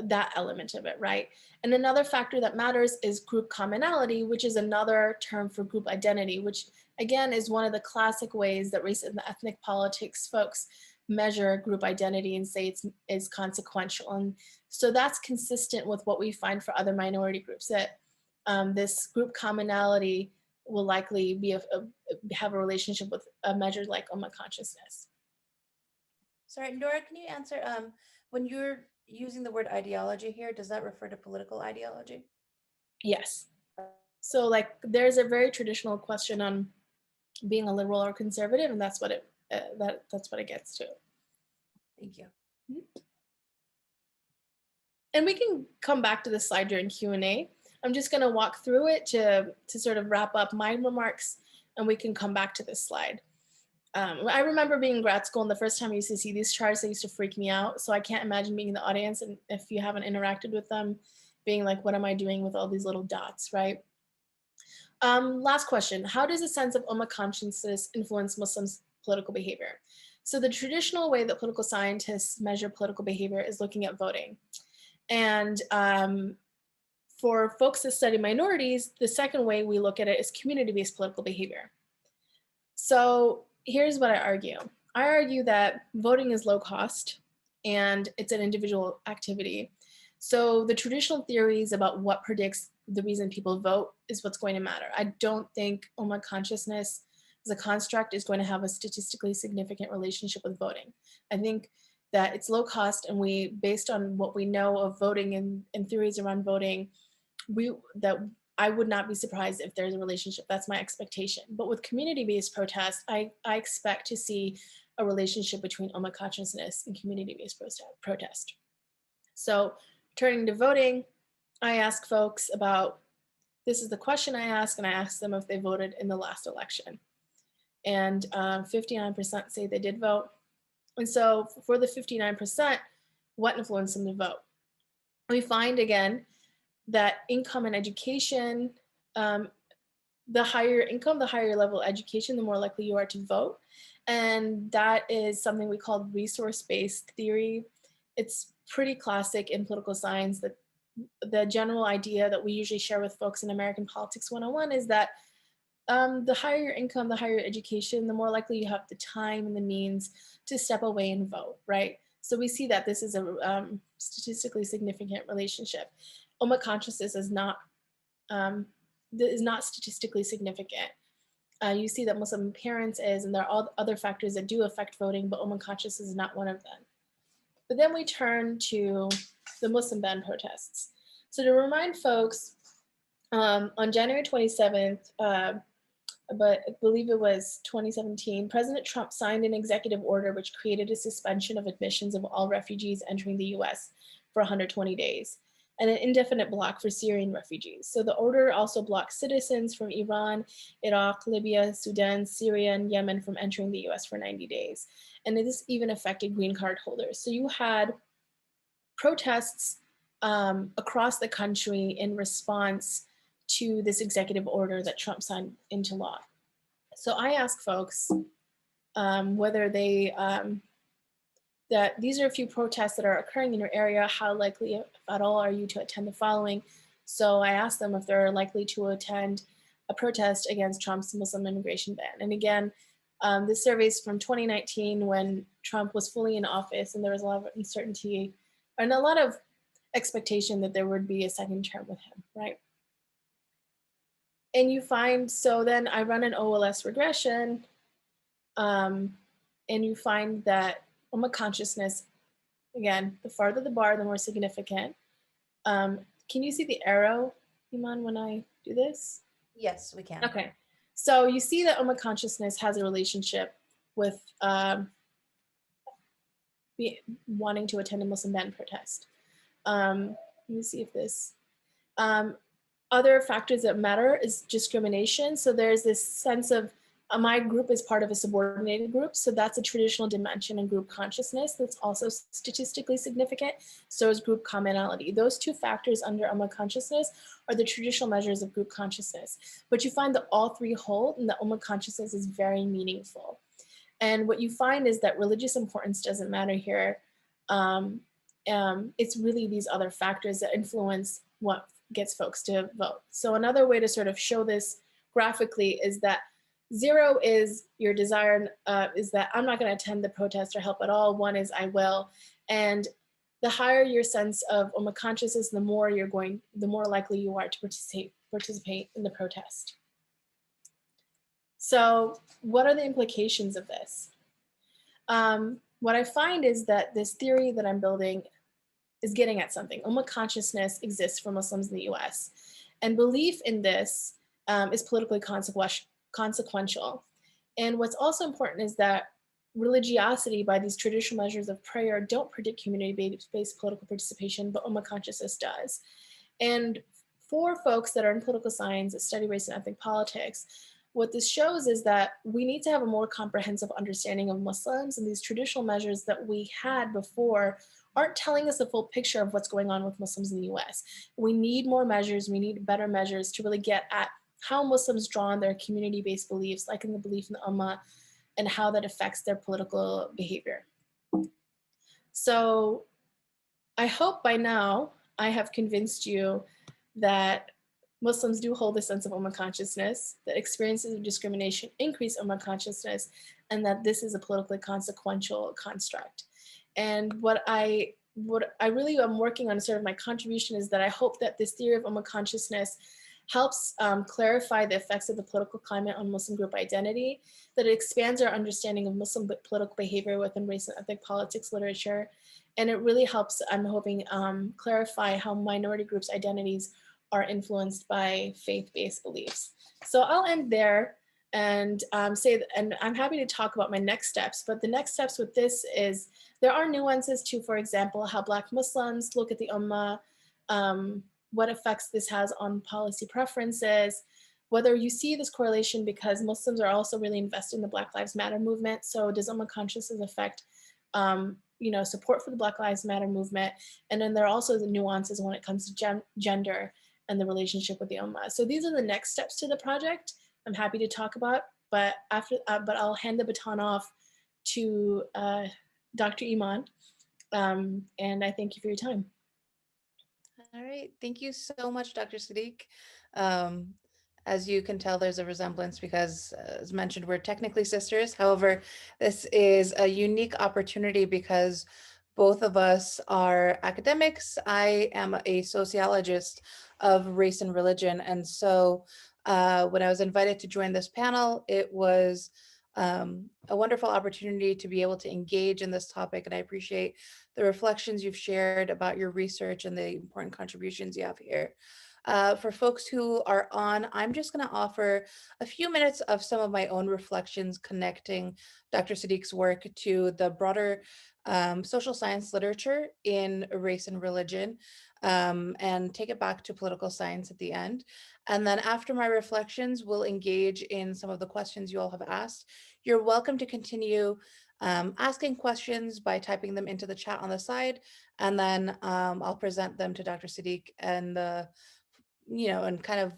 that element of it, right? And another factor that matters is group commonality, which is another term for group identity, which again is one of the classic ways that race and ethnic politics folks measure group identity and say it's consequential. And so that's consistent with what we find for other minority groups, that this group commonality will likely be have a relationship with a measure like Ummah consciousness. Sorry, Nura, can you answer, when you're using the word ideology here, does that refer to political ideology? Yes. So like there's a very traditional question on being a liberal or conservative, and that's what it that's what it gets to. Thank you. And we can come back to this slide during Q&A. I'm just going to walk through it to sort of wrap up my remarks, and we can come back to this slide. I remember being in grad school, and the first time I used to see these charts, they used to freak me out. So I can't imagine being in the audience, and if you haven't interacted with them, being like, what am I doing with all these little dots, right? Last question, how does a sense of Ummah consciousness influence Muslims' political behavior? So the traditional way that political scientists measure political behavior is looking at voting. And for folks that study minorities, the second way we look at it is community-based political behavior. So here's what I argue. I argue that voting is low cost and it's an individual activity. So the traditional theories about what predicts the reason people vote is what's going to matter. I don't think Ummah consciousness as a construct is going to have a statistically significant relationship with voting. I think that it's low cost, and we, based on what we know of voting and theories around voting, I would not be surprised if there's a relationship. That's my expectation. But with community-based protest, I expect to see a relationship between Ummah consciousness and community-based protest. So turning to voting, I ask folks about, this is the question I ask, and I ask them if they voted in the last election. And 59% say they did vote. And so for the 59%, what influenced them to vote? We find again that income and education, the higher income, the higher level education, the more likely you are to vote. And that is something we call resource-based theory. It's pretty classic in political science. That the general idea that we usually share with folks in American Politics 101 is that the higher your income, the higher your education, the more likely you have the time and the means to step away and vote, right? So we see that this is a statistically significant relationship. Ummah consciousness is not statistically significant. You see that Muslim parents is, and there are all other factors that do affect voting, but Ummah consciousness is not one of them. But then we turn to the Muslim ban protests. So to remind folks, on January 27th, but I believe it was 2017, President Trump signed an executive order which created a suspension of admissions of all refugees entering the US for 120 days, and an indefinite block for Syrian refugees. So the order also blocked citizens from Iran, Iraq, Libya, Sudan, Syria, and Yemen from entering the US for 90 days. And this even affected green card holders. So you had protests across the country in response to this executive order that Trump signed into law. So I ask folks whether they, that these are a few protests that are occurring in your area, how likely, if at all, are you to attend the following? So I asked them if they're likely to attend a protest against Trump's Muslim immigration ban. And again, this survey is from 2019 when Trump was fully in office and there was a lot of uncertainty and a lot of expectation that there would be a second term with him, right? And you find, so then I run an OLS regression, and you find that Ummah consciousness, again, the farther the bar, the more significant. Can you see the arrow, Iman, when I do this? Yes, we can. Okay, so you see that Ummah consciousness has a relationship with wanting to attend a Muslim ban protest. Let me see if this, other factors that matter is discrimination. So there's this sense of my group is part of a subordinated group. So that's a traditional dimension in group consciousness that's also statistically significant. So is group commonality. Those two factors under Ummah consciousness are the traditional measures of group consciousness. But you find that all three hold and that Ummah consciousness is very meaningful. And what you find is that religious importance doesn't matter here. It's really these other factors that influence what gets folks to vote. So another way to sort of show this graphically is that 0 is your desire, is that I'm not going to attend the protest or help at all. 1 is I will. And the higher your sense of Ummah consciousness, the more likely you are to participate in the protest. So what are the implications of this? What I find is that this theory that I'm building is getting at something. Ummah consciousness exists for Muslims in the US. And belief in this is politically consequential. And what's also important is that religiosity by these traditional measures of prayer don't predict community-based political participation, but Ummah consciousness does. And for folks that are in political science that study race and ethnic politics, what this shows is that we need to have a more comprehensive understanding of Muslims, and these traditional measures that we had before aren't telling us the full picture of what's going on with Muslims in the US. We need more measures, we need better measures to really get at how Muslims draw on their community-based beliefs, like in the belief in the Ummah, and how that affects their political behavior. So I hope by now I have convinced you that Muslims do hold a sense of Ummah consciousness, that experiences of discrimination increase Ummah consciousness, and that this is a politically consequential construct. And what I really am working on, sort of my contribution, is that I hope that this theory of Ummah consciousness helps clarify the effects of the political climate on Muslim group identity, that it expands our understanding of Muslim political behavior within race and ethnic politics literature, and it really helps, I'm hoping, clarify how minority groups' identities are influenced by faith-based beliefs. So I'll end there and and I'm happy to talk about my next steps, but the next steps with this is there are nuances to, for example, how Black Muslims look at the Ummah, what effects this has on policy preferences, whether you see this correlation because Muslims are also really invested in the Black Lives Matter movement. So does Ummah consciousness affect support for the Black Lives Matter movement. And then there are also the nuances when it comes to gender and the relationship with the Ummah. So these are the next steps to the project. I'm happy to talk about, but I'll hand the baton off to Dr. Iman. And I thank you for your time. All right. Thank you so much, Dr. Sadiq. As you can tell, there's a resemblance because, as mentioned, we're technically sisters. However, this is a unique opportunity because both of us are academics. I am a sociologist of race and religion. And so when I was invited to join this panel, it was a wonderful opportunity to be able to engage in this topic. And I appreciate the reflections you've shared about your research and the important contributions you have here. For folks who are on, I'm just going to offer a few minutes of some of my own reflections connecting Dr. Sadiq's work to the broader social science literature in race and religion, and take it back to political science at the end. And then after my reflections, we'll engage in some of the questions you all have asked. You're welcome to continue asking questions by typing them into the chat on the side, and then I'll present them to Dr. Sadiq and and kind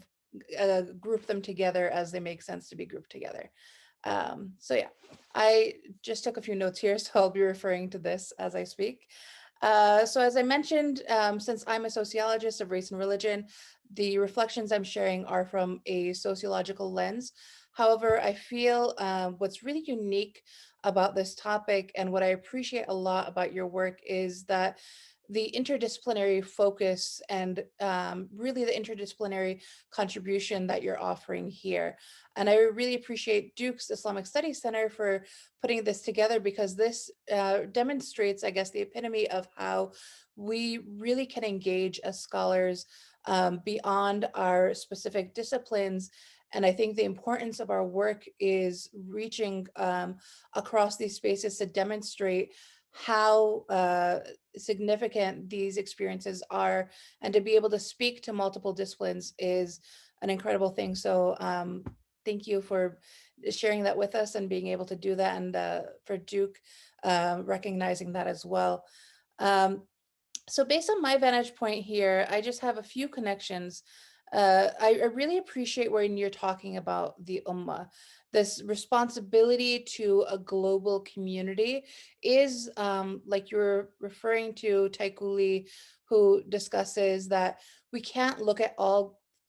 of group them together as they make sense to be grouped together. So yeah, I just took a few notes here, so I'll be referring to this as I speak. So as I mentioned, since I'm a sociologist of race and religion, the reflections I'm sharing are from a sociological lens. However, I feel what's really unique about this topic and what I appreciate a lot about your work is that the interdisciplinary focus and really the interdisciplinary contribution that you're offering here. And I really appreciate Duke's Islamic Studies Center for putting this together because this demonstrates, I guess, the epitome of how we really can engage as scholars beyond our specific disciplines. And I think the importance of our work is reaching across these spaces to demonstrate how significant these experiences are, and to be able to speak to multiple disciplines is an incredible thing. So thank you for sharing that with us and being able to do that, and for Duke recognizing that as well. So based on my vantage point here, I just have a few connections. I really appreciate when you're talking about the Ummah. This responsibility to a global community is, like you're referring to Taikuli, who discusses that we can't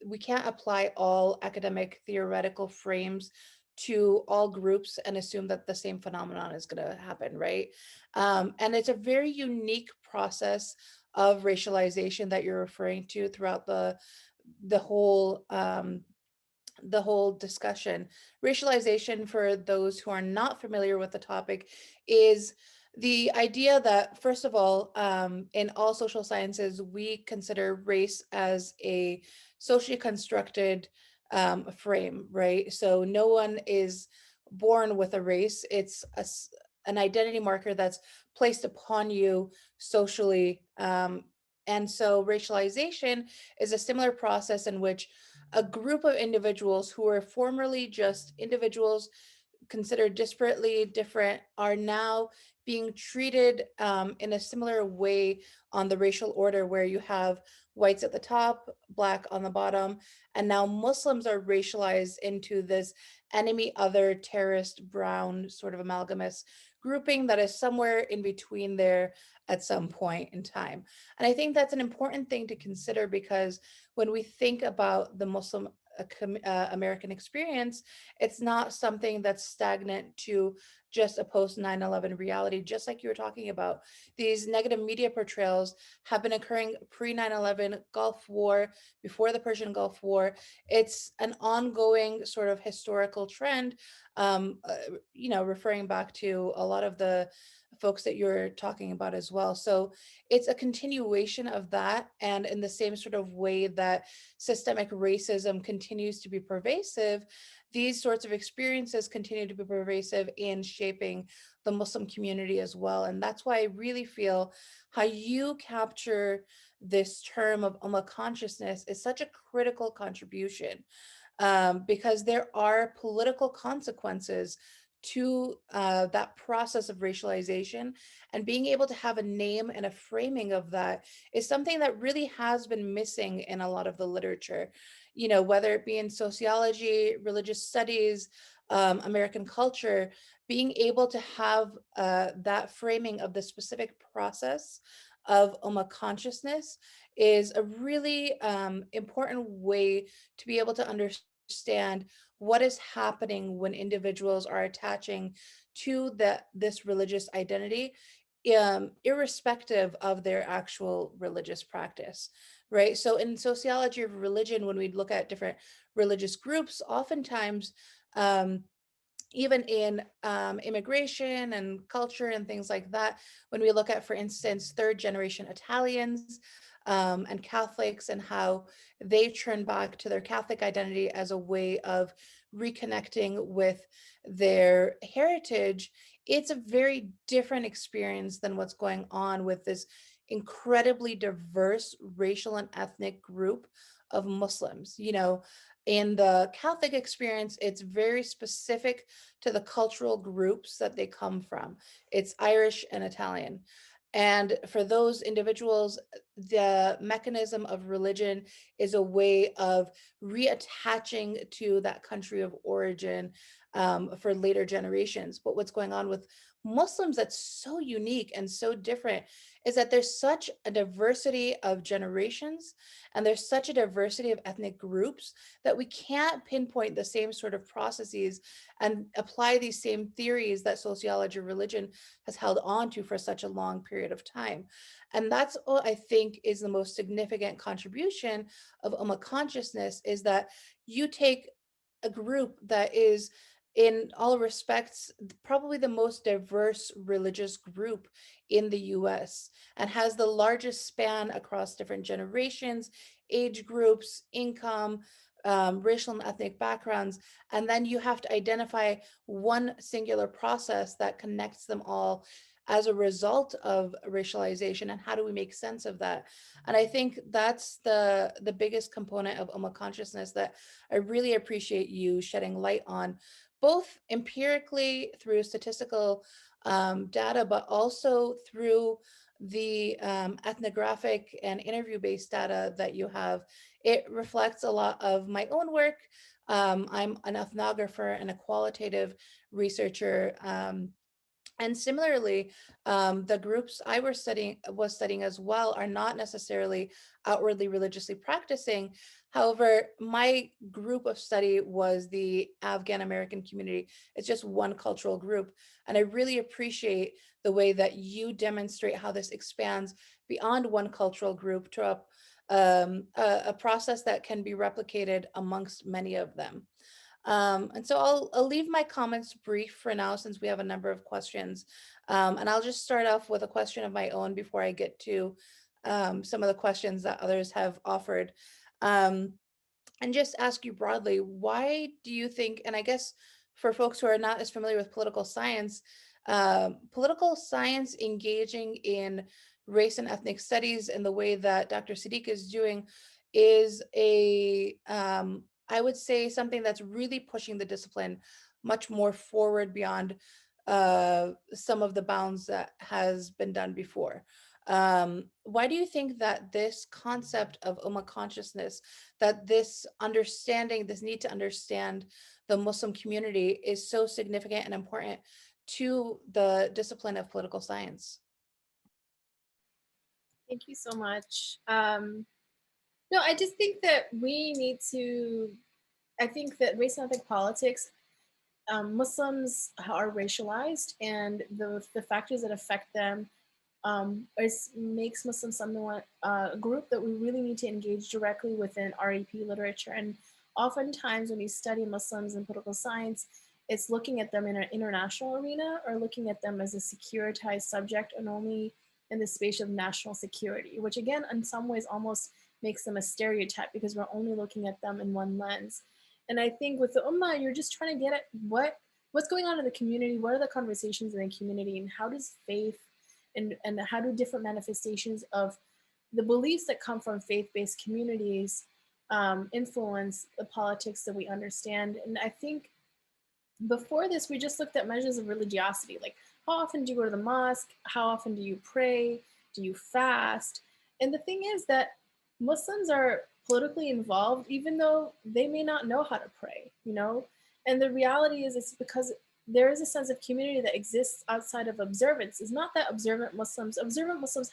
we can't apply all academic theoretical frames to all groups and assume that the same phenomenon is going to happen, right? And it's a very unique process of racialization that you're referring to throughout the whole discussion. Racialization, for those who are not familiar with the topic, is the idea that, first of all, in all social sciences, we consider race as a socially constructed frame, right? So no one is born with a race. It's an identity marker that's placed upon you socially. And so racialization is a similar process in which a group of individuals who were formerly just individuals considered disparately different are now being treated in a similar way on the racial order, where you have whites at the top, black on the bottom, and now Muslims are racialized into this enemy, other, terrorist, brown sort of amalgamous grouping that is somewhere in between there at some point in time. And I think that's an important thing to consider, because when we think about the Muslim American experience, it's not something that's stagnant to just a post 9/11 reality. Just like you were talking about, these negative media portrayals have been occurring pre 9/11, Gulf War, before the Persian Gulf War. It's an ongoing sort of historical trend, referring back to a lot of the folks that you're talking about as well. So it's a continuation of that. And in the same sort of way that systemic racism continues to be pervasive, these sorts of experiences continue to be pervasive in shaping the Muslim community as well. And that's why I really feel how you capture this term of Ummah consciousness is such a critical contribution, because there are political consequences to that process of racialization, and being able to have a name and a framing of that is something that really has been missing in a lot of the literature, you know, whether it be in sociology, religious studies, American culture. Being able to have that framing of the specific process of Ummah consciousness is a really important way to be able to understand what is happening when individuals are attaching to this religious identity, irrespective of their actual religious practice, right? So in sociology of religion, when we look at different religious groups, oftentimes, even in immigration and culture and things like that, when we look at, for instance, third generation Italians and Catholics, and how they turn back to their Catholic identity as a way of reconnecting with their heritage, it's a very different experience than what's going on with this incredibly diverse racial and ethnic group of Muslims. You know, in the Catholic experience, it's very specific to the cultural groups that they come from. It's Irish and Italian. And for those individuals, the mechanism of religion is a way of reattaching to that country of origin for later generations. But what's going on with Muslims that's so unique and so different is that there's such a diversity of generations, and there's such a diversity of ethnic groups that we can't pinpoint the same sort of processes and apply these same theories that sociology of religion has held on to for such a long period of time. And that's what I think is the most significant contribution of Ummah consciousness, is that you take a group that is, in all respects, probably the most diverse religious group in the US, and has the largest span across different generations, age groups, income, racial and ethnic backgrounds. And then you have to identify one singular process that connects them all as a result of racialization, and how do we make sense of that? And I think that's the biggest component of Ummah consciousness that I really appreciate you shedding light on, both empirically through statistical data, but also through the ethnographic and interview-based data that you have. It reflects a lot of my own work. I'm an ethnographer and a qualitative researcher. And similarly, the groups I was studying as well are not necessarily outwardly religiously practicing. However, my group of study was the Afghan American community. It's just one cultural group. And I really appreciate the way that you demonstrate how this expands beyond one cultural group to a process that can be replicated amongst many of them. And so I'll leave my comments brief for now, since we have a number of questions. And I'll just start off with a question of my own before I get to some of the questions that others have offered. And just ask you broadly, why do you think, and I guess for folks who are not as familiar with political science engaging in race and ethnic studies in the way that Dr. Sediqe is doing is I would say, something that's really pushing the discipline much more forward beyond some of the bounds that has been done before. Why do you think that this concept of Ummah consciousness, that this understanding, this need to understand the Muslim community, is so significant and important to the discipline of political science? Thank you so much. No, I just think that we need to, I think that race and ethnic politics, Muslims are racialized, and the factors that affect them makes Muslims somewhat a group that we really need to engage directly within REP literature. And oftentimes when you study Muslims in political science, it's looking at them in an international arena, or looking at them as a securitized subject and only in the space of national security, which again, in some ways almost makes them a stereotype, because we're only looking at them in one lens. And I think with the Ummah, you're just trying to get at what's going on in the community, what are the conversations in the community, and how does faith and how do different manifestations of the beliefs that come from faith-based communities influence the politics that we understand. And I think before this, we just looked at measures of religiosity, like how often do you go to the mosque? How often do you pray? Do you fast? And the thing is that Muslims are politically involved, even though they may not know how to pray, you know? And the reality is it's because there is a sense of community that exists outside of observance. It's not that observant Muslims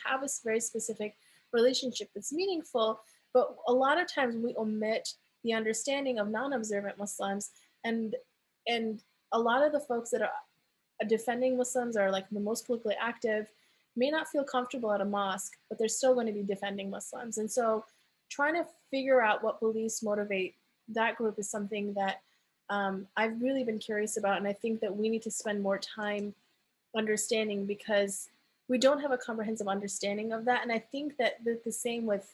have a very specific relationship that's meaningful, but a lot of times we omit the understanding of non-observant Muslims, and and a lot of the folks that are defending Muslims or like the most politically active may not feel comfortable at a mosque, but they're still going to be defending Muslims. And so trying to figure out what beliefs motivate that group is something that I've really been curious about. And I think that we need to spend more time understanding, because we don't have a comprehensive understanding of that. And I think that the same with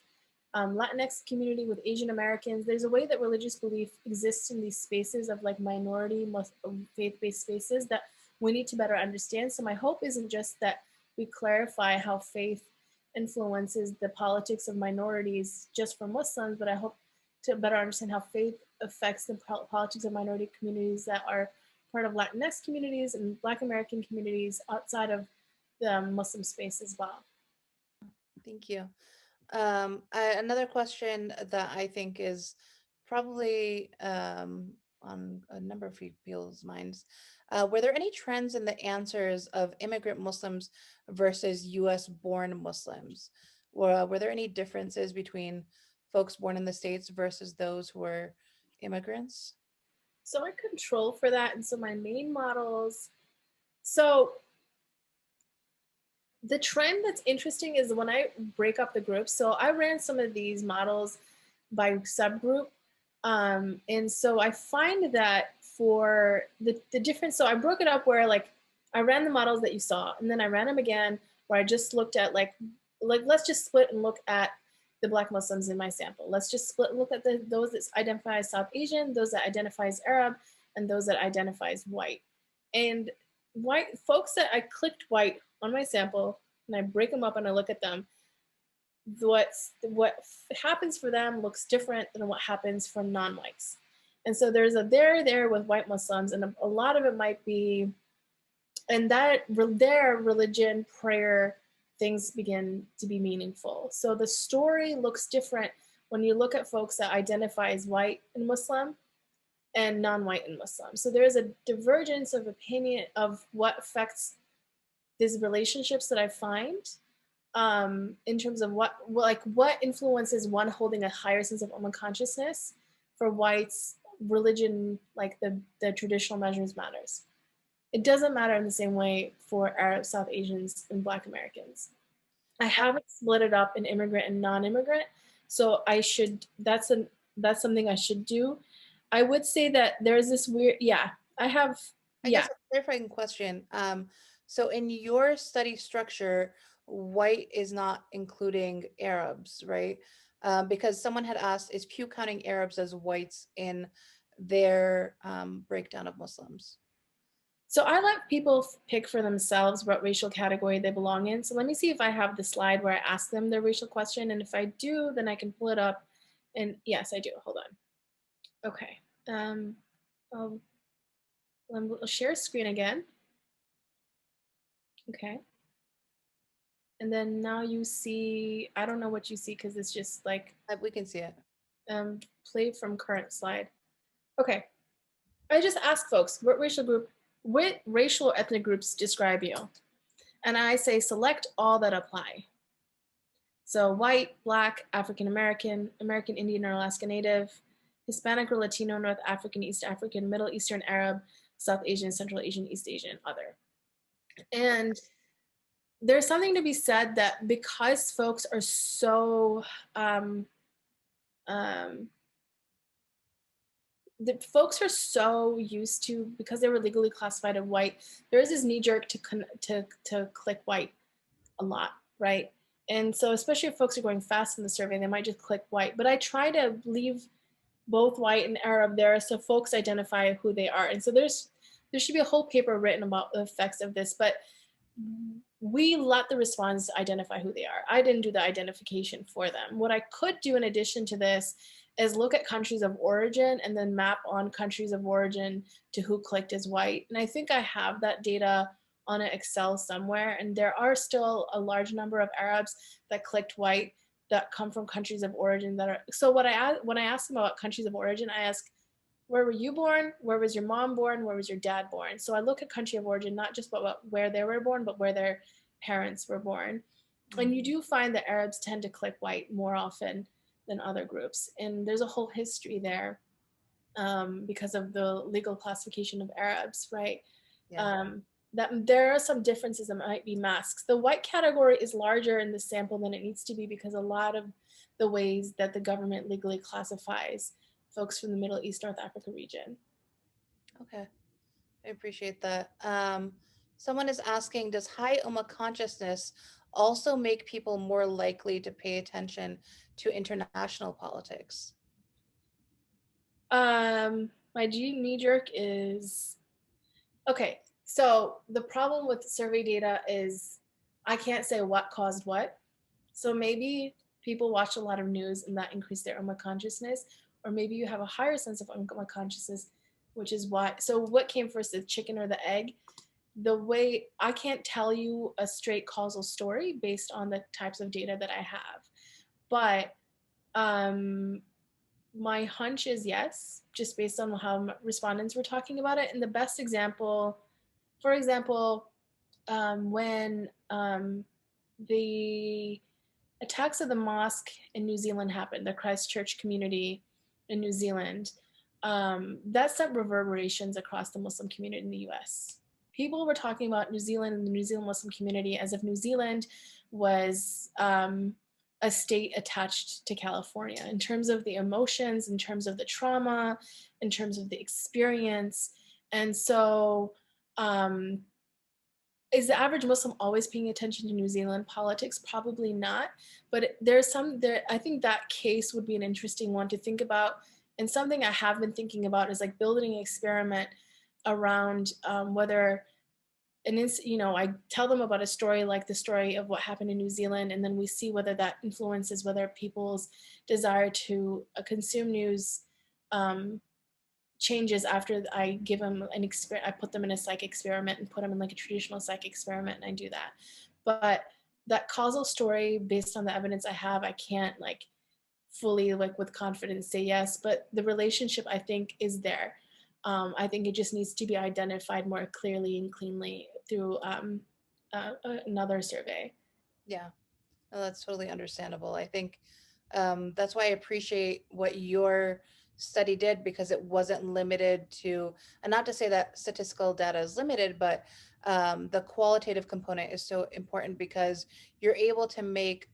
Latinx community, with Asian Americans, there's a way that religious belief exists in these spaces of like minority faith-based spaces that we need to better understand. So my hope isn't just that we clarify how faith influences the politics of minorities just for Muslims, but I hope to better understand how faith affects the politics of minority communities that are part of Latinx communities and Black American communities outside of the Muslim space as well. Thank you. Another question that I think is probably on a number of people's minds. Were there any trends in the answers of immigrant Muslims versus US born Muslims? Were there any differences between folks born in the States versus those who were immigrants? So I control for that. And so my main models, so the trend that's interesting is when I break up the groups. So I ran some of these models by subgroup. And so I find that for the difference, so I broke it up where like I ran the models that you saw, and then I ran them again where I just looked at like let's just split and look at the Black Muslims in my sample. Let's just split, look at those that identify as South Asian, those that identify as Arab, and those that identify as white. And white folks that I clicked white on my sample and I break them up and I look at them, what happens for them looks different than what happens for non-whites. And so there's a there with white Muslims, and a lot of it might be, and that their religion, prayer, things begin to be meaningful. So the story looks different when you look at folks that identify as white and Muslim and non-white and Muslim. So there's a divergence of opinion of what affects these relationships that I find in terms of what influences one holding a higher sense of Ummah consciousness. For whites, religion, like the traditional measures matters. It doesn't matter in the same way for Arab, South Asians, and Black Americans. I haven't split it up in immigrant and non-immigrant, so I should. That's something I should do. I would say that there's this weird. Yeah, I have. I guess a clarifying question. So in your study structure, white is not including Arabs, right? Because someone had asked, is Pew counting Arabs as whites in their breakdown of Muslims? So I let people pick for themselves what racial category they belong in. So let me see if I have the slide where I ask them their racial question. And if I do, then I can pull it up. And yes, I do. Hold on. Okay. I'll share screen again. Okay. And then now you see, I don't know what you see because it's just like. We can see it. Play from current slide. Okay. I just ask folks, what racial or ethnic groups describe you? And I say, select all that apply. So white, Black, African American, American Indian or Alaska Native, Hispanic or Latino, North African, East African, Middle Eastern, Arab, South Asian, Central Asian, East Asian, other. And there's something to be said that because folks are so, the folks are so used to, because they were legally classified as white, there is this knee jerk to click white a lot, right? And so especially if folks are going fast in the survey, they might just click white. But I try to leave both white and Arab there so folks identify who they are. And so there should be a whole paper written about the effects of this, but we let the respondents identify who they are. I didn't do the identification for them. What I could do in addition to this is look at countries of origin and then map on countries of origin to who clicked as white. And I think I have that data on an Excel somewhere. And there are still a large number of Arabs that clicked white that come from countries of origin that are, so when I ask them about countries of origin, I ask, where were you born? Where was your mom born? Where was your dad born? So I look at country of origin, not just about where they were born, but where their parents were born. And you do find that Arabs tend to click white more often than other groups. And there's a whole history there because of the legal classification of Arabs, right? Yeah. That there are some differences that might be masks. The white category is larger in the sample than it needs to be because a lot of the ways that the government legally classifies folks from the Middle East, North Africa region. Okay, I appreciate that. Someone is asking, does high Ummah consciousness also make people more likely to pay attention to international politics? My knee jerk is, okay, so the problem with survey data is I can't say what caused what. So maybe people watch a lot of news and that increased their Ummah consciousness, or maybe you have a higher sense of Ummah consciousness, which is why. So what came first, the chicken or the egg? The way I can't tell you a straight causal story based on the types of data that I have, but my hunch is yes, just based on how respondents were talking about it. And the best example, for example, when the attacks of the mosque in New Zealand happened, the Christchurch community in New Zealand, that sent reverberations across the Muslim community in the US. People were talking about New Zealand and the New Zealand Muslim community as if New Zealand was a state attached to California in terms of the emotions, in terms of the trauma, in terms of the experience. And so is the average Muslim always paying attention to New Zealand politics? Probably not. But I think that case would be an interesting one to think about. And something I have been thinking about is like building an experiment around whether, I tell them about a story like the story of what happened in New Zealand, and then we see whether that influences whether people's desire to consume news changes after I give them an experiment. I put them in a psych experiment and put them in like a traditional psych experiment, and I do that. But that causal story, based on the evidence I have, I can't like fully like with confidence say yes. But the relationship I think is there. I think it just needs to be identified more clearly and cleanly through another survey. Yeah, no, that's totally understandable. I think that's why I appreciate what your study did, because it wasn't limited to, and not to say that statistical data is limited, but the qualitative component is so important because you're able to make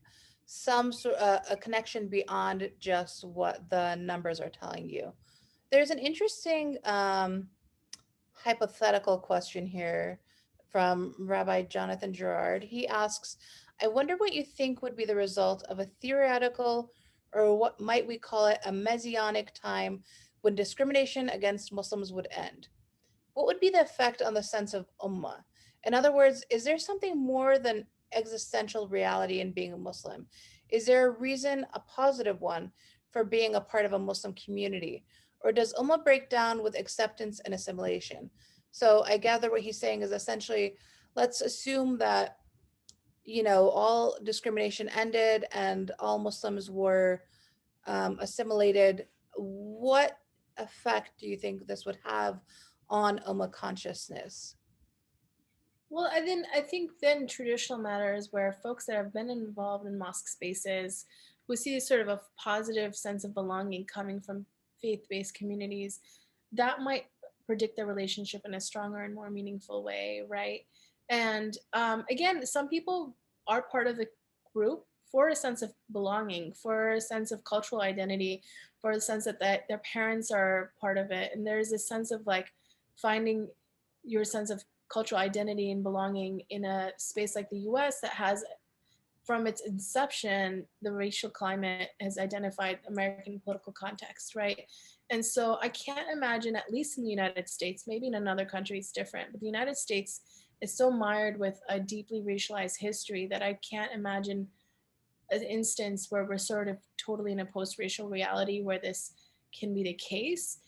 some sort a connection beyond just what the numbers are telling you. There's an interesting hypothetical question here from Rabbi Jonathan Gerard. He asks, I wonder what you think would be the result of a theoretical, or what might we call it, a messianic time when discrimination against Muslims would end. What would be the effect on the sense of ummah? In other words, is there something more than existential reality in being a Muslim? Is there a reason, a positive one, for being a part of a Muslim community? Or does ummah break down with acceptance and assimilation? So I gather what he's saying is essentially, let's assume that, all discrimination ended and all Muslims were assimilated. What effect do you think this would have on Ummah consciousness? Well, I think then traditional matters where folks that have been involved in mosque spaces who see sort of a positive sense of belonging coming from faith-based communities, that might predict their relationship in a stronger and more meaningful way, right? And again, some people are part of the group for a sense of belonging, for a sense of cultural identity, for a sense that their parents are part of it. And there's a sense of like finding your sense of cultural identity and belonging in a space like the US that has, from its inception, the racial climate has identified American political context, right? And so I can't imagine, at least in the United States, maybe in another country it's different, but the United States is so mired with a deeply racialized history that I can't imagine an instance where we're sort of totally in a post-racial reality where this can be the case.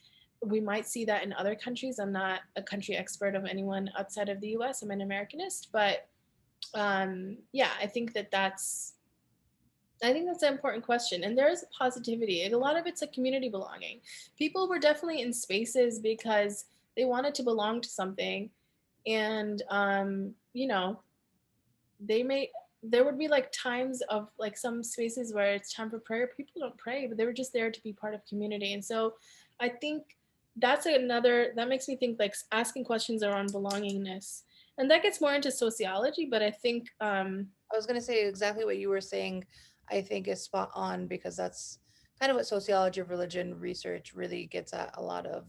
We might see that in other countries. I'm not a country expert of anyone outside of the US. I'm an Americanist, but yeah, I think that's an important question. And there is positivity. And a lot of it's a community belonging. People were definitely in spaces because they wanted to belong to something. And, you know, they may, there would be like times of like some spaces where it's time for prayer. People don't pray, but they were just there to be part of community. And so I think that's another, that makes me think like asking questions around belongingness. And that gets more into sociology, but I think, I was going to say exactly what you were saying. I think is spot on, because that's kind of what sociology of religion research really gets at a lot of,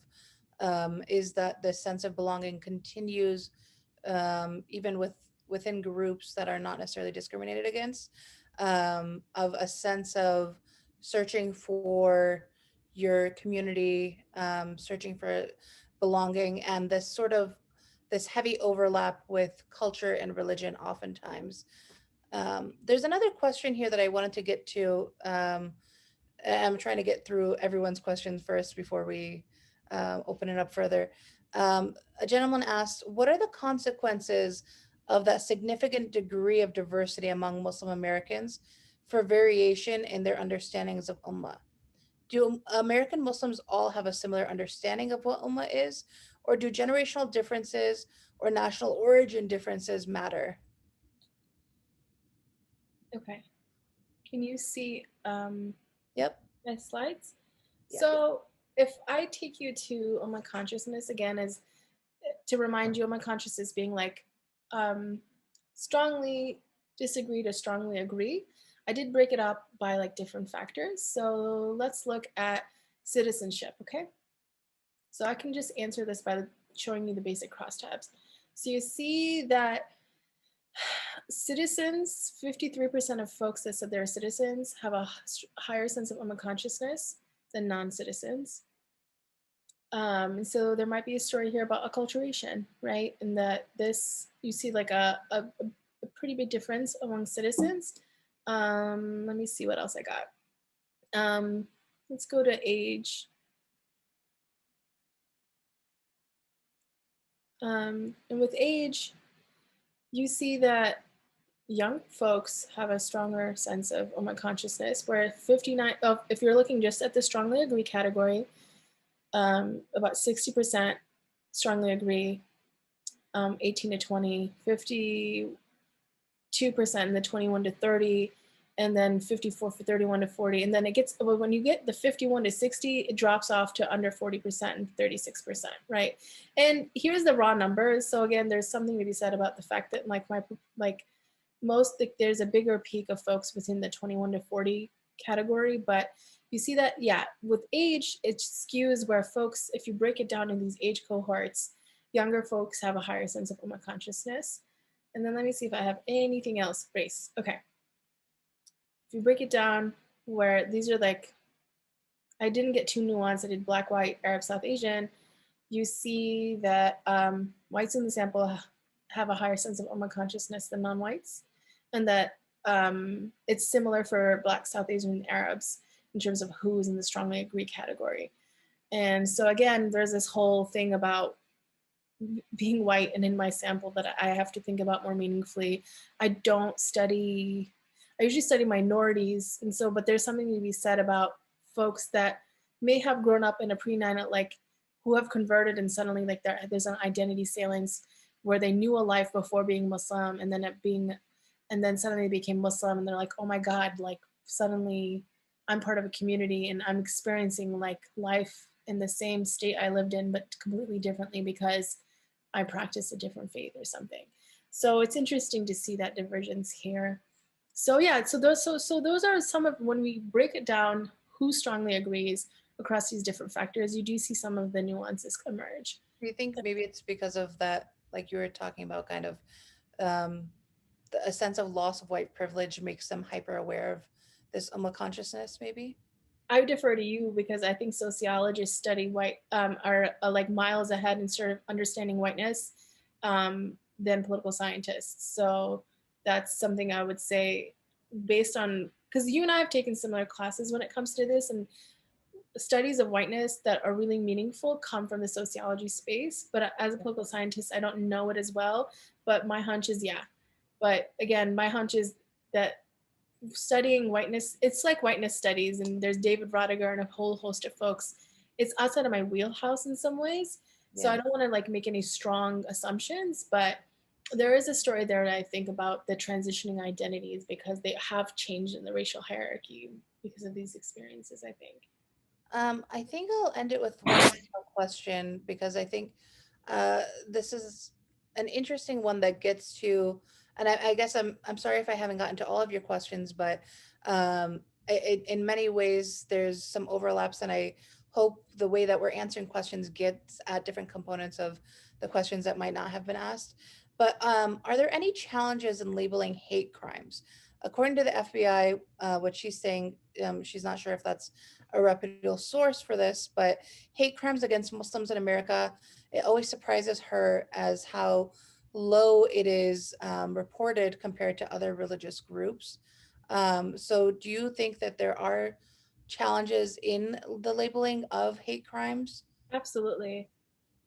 is that the sense of belonging continues, even within groups that are not necessarily discriminated against, of a sense of searching for your community, searching for belonging, and this heavy overlap with culture and religion oftentimes. There's another question here that I wanted to get to. I'm trying to get through everyone's questions first before we open it up further. A gentleman asked, what are the consequences of that significant degree of diversity among Muslim Americans for variation in their understandings of Ummah? Do American Muslims all have a similar understanding of what Ummah is, or do generational differences or national origin differences matter? okay. Can you see Yep. my slides? Yeah. So if I take you to my consciousness again, as to remind you of my consciousness being like um, strongly disagree to strongly agree. I did break it up by like different factors. So let's look at citizenship, okay? So I can just answer this by showing you the basic crosstabs. So you see that citizens, 53% of folks that said they're citizens have a higher sense of Ummah consciousness than non-citizens. And so there might be a story here about acculturation, right? And that this, you see like a pretty big difference among citizens. Let me see what else I got. Let's go to age. And with age, you see that young folks have a stronger sense of Ummah consciousness, where 59, if you're looking just at the strongly agree category, about 60% strongly agree, 18 to 20, 52% in the 21 to 30, and then 54 for 31 to 40. And then it gets, well, when you get the 51 to 60, it drops off to under 40% and 36%, right? And here's the raw numbers. So again, there's something to be said about the fact that there's a bigger peak of folks within the 21 to 40 category, but you see that, yeah, with age, it skews where folks, if you break it down in these age cohorts, younger folks have a higher sense of Ummah consciousness. And then let me see if I have anything else. Race, okay. If you break it down where these are like, I didn't get too nuanced, I did Black, white, Arab, South Asian, you see that whites in the sample have a higher sense of Ummah consciousness than non-whites, and that it's similar for Black, South Asian, and Arabs in terms of who's in the strongly agree category. And so again, there's this whole thing about being white and in my sample that I have to think about more meaningfully. I usually study minorities, and so, but there's something to be said about folks that may have grown up in a pre-9, like who have converted and suddenly like there's an identity salience where they knew a life before being Muslim, and then suddenly they became Muslim, and they're like, oh my God, like suddenly I'm part of a community and I'm experiencing like life in the same state I lived in, but completely differently because I practice a different faith or something. So it's interesting to see that divergence here. So yeah, so those are some of, when we break it down, who strongly agrees across these different factors, you do see some of the nuances emerge. Do you think maybe it's because of that, like you were talking about, kind of a sense of loss of white privilege makes them hyper aware of this Ummah consciousness, maybe? I would defer to you because I think sociologists study are like miles ahead in sort of understanding whiteness than political scientists. So that's something I would say, based on because you and I have taken similar classes when it comes to this, and studies of whiteness that are really meaningful come from the sociology space. But as a political scientist, I don't know it as well. But my hunch is, yeah. But again, my hunch is that studying whiteness, it's like whiteness studies, and there's David Rodiger and a whole host of folks. It's outside of my wheelhouse in some ways. So I don't want to like make any strong assumptions, but there is a story there that I think about the transitioning identities because they have changed in the racial hierarchy because of these experiences, I think. I think I'll end it with one final question because I think this is an interesting one that gets to, and I guess I'm sorry if I haven't gotten to all of your questions, but in many ways there's some overlaps, and I hope the way that we're answering questions gets at different components of the questions that might not have been asked. But are there any challenges in labeling hate crimes? According to the FBI, what she's saying, she's not sure if that's a reputable source for this, but hate crimes against Muslims in America, it always surprises her as how low it is reported compared to other religious groups. So do you think that there are challenges in the labeling of hate crimes? Absolutely.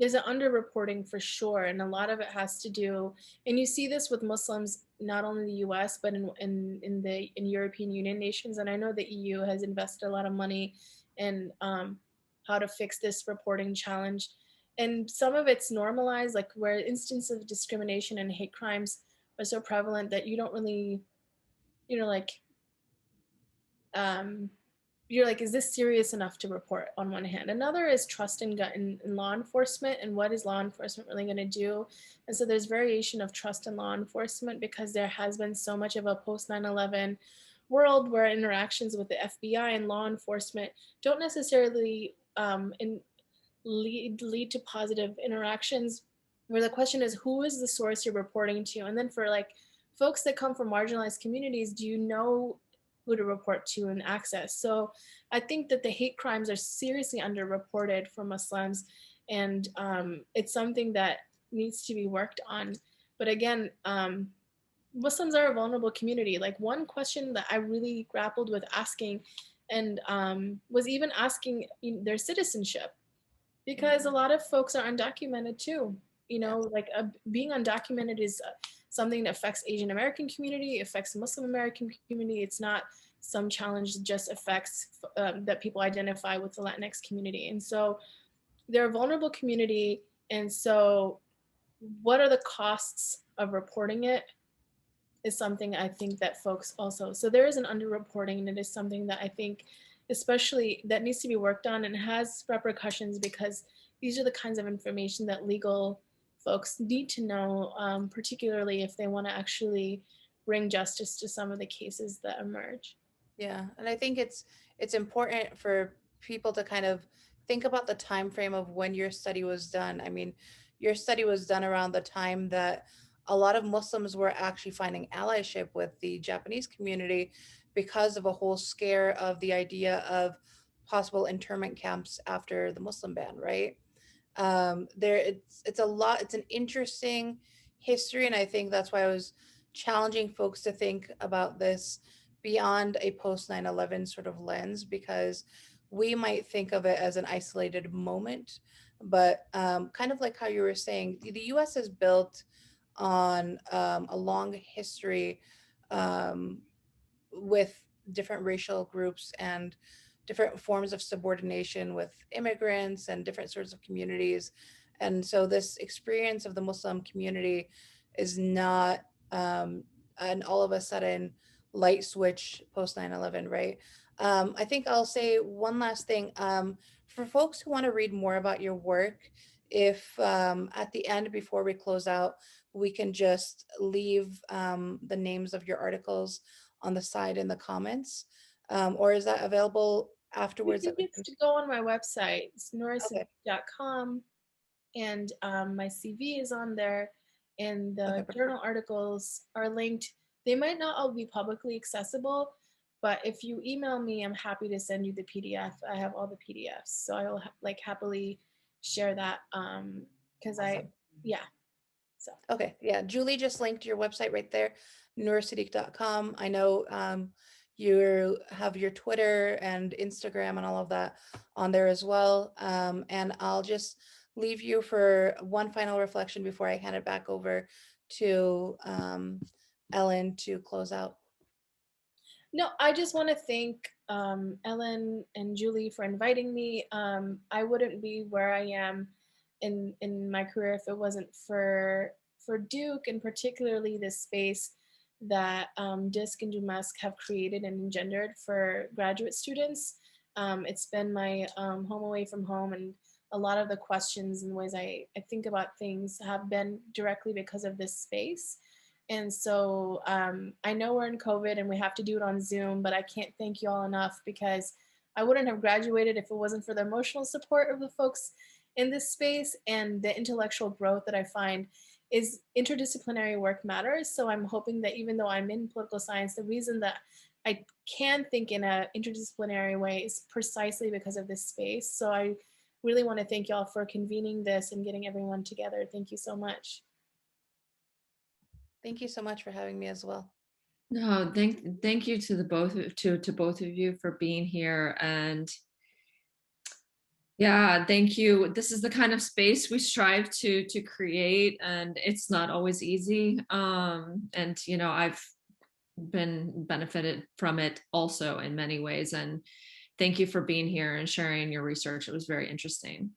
There's an underreporting for sure, and a lot of it has to do, and you see this with Muslims not only in the US but in European Union nations, and I know the EU has invested a lot of money in how to fix this reporting challenge, and some of it's normalized, like where instances of discrimination and hate crimes are so prevalent that you don't really, you know, like um, you're like, is this serious enough to report on one hand? Another is trust in law enforcement and what is law enforcement really going to do? And so there's variation of trust in law enforcement because there has been so much of a post 9/11 world where interactions with the FBI and law enforcement don't necessarily lead to positive interactions, where the question is, who is the source you're reporting to? And then for like folks that come from marginalized communities, do you know who to report to and access? So I think that the hate crimes are seriously underreported for Muslims, and it's something that needs to be worked on. But again, Muslims are a vulnerable community. Like one question that I really grappled with asking, and was even asking their citizenship, because a lot of folks are undocumented too. You know, like being undocumented is something that affects Asian American community, affects Muslim American community. It's not some challenge that just affects that people identify with the Latinx community. And so they're a vulnerable community. And so what are the costs of reporting it is something I think that folks also, so there is an underreporting, and it is something that I think especially that needs to be worked on and has repercussions, because these are the kinds of information that legal folks need to know, particularly if they want to actually bring justice to some of the cases that emerge. Yeah, and I think it's important for people to kind of think about the time frame of when your study was done. I mean, your study was done around the time that a lot of Muslims were actually finding allyship with the Japanese community because of a whole scare of the idea of possible internment camps after the Muslim ban, right? There it's a lot, it's an interesting history, and I think that's why I was challenging folks to think about this beyond a post 9/11 sort of lens, because we might think of it as an isolated moment, but kind of like how you were saying, the US is built on a long history um, with different racial groups and different forms of subordination with immigrants and different sorts of communities. And so this experience of the Muslim community is not an all of a sudden light switch post 9/11, right? I think I'll say one last thing. For folks who want to read more about your work, if at the end, before we close out, we can just leave the names of your articles on the side in the comments, or is that available You afterwards can that we can? just go on my website, it's Okay, nurasediqe.com, and my CV is on there, and okay, the perfect. journal articles are linked. They might not all be publicly accessible, but if you email me, I'm happy to send you the PDF. I have all the PDFs, so I will like happily share that because I, Awesome. yeah, so. Okay, yeah, Julie just linked your website right there, nurasediqe.com. I know You have your Twitter and Instagram and all of that on there as well. And I'll just leave you for one final reflection before I hand it back over to Ellen to close out. No, I just want to thank Ellen and Julie for inviting me. I wouldn't be where I am in my career if it wasn't for Duke, and particularly this space that DISC and DUMESC have created and engendered for graduate students. It's been my home away from home, and a lot of the questions and ways I think about things have been directly because of this space. And so I know we're in COVID and we have to do it on Zoom, but I can't thank you all enough, because I wouldn't have graduated if it wasn't for the emotional support of the folks in this space and the intellectual growth that I find is interdisciplinary work matters. So I'm hoping that even though I'm in political science, the reason that I can think in an interdisciplinary way is precisely because of this space. So I really want to thank y'all for convening this and getting everyone together. Thank you so much. Thank you so much for having me as well. No, thank you to the both of you for being here. And yeah, thank you. This is the kind of space we strive to create, and it's not always easy. And you know, I've been benefited from it also in many ways. And thank you for being here and sharing your research. It was very interesting.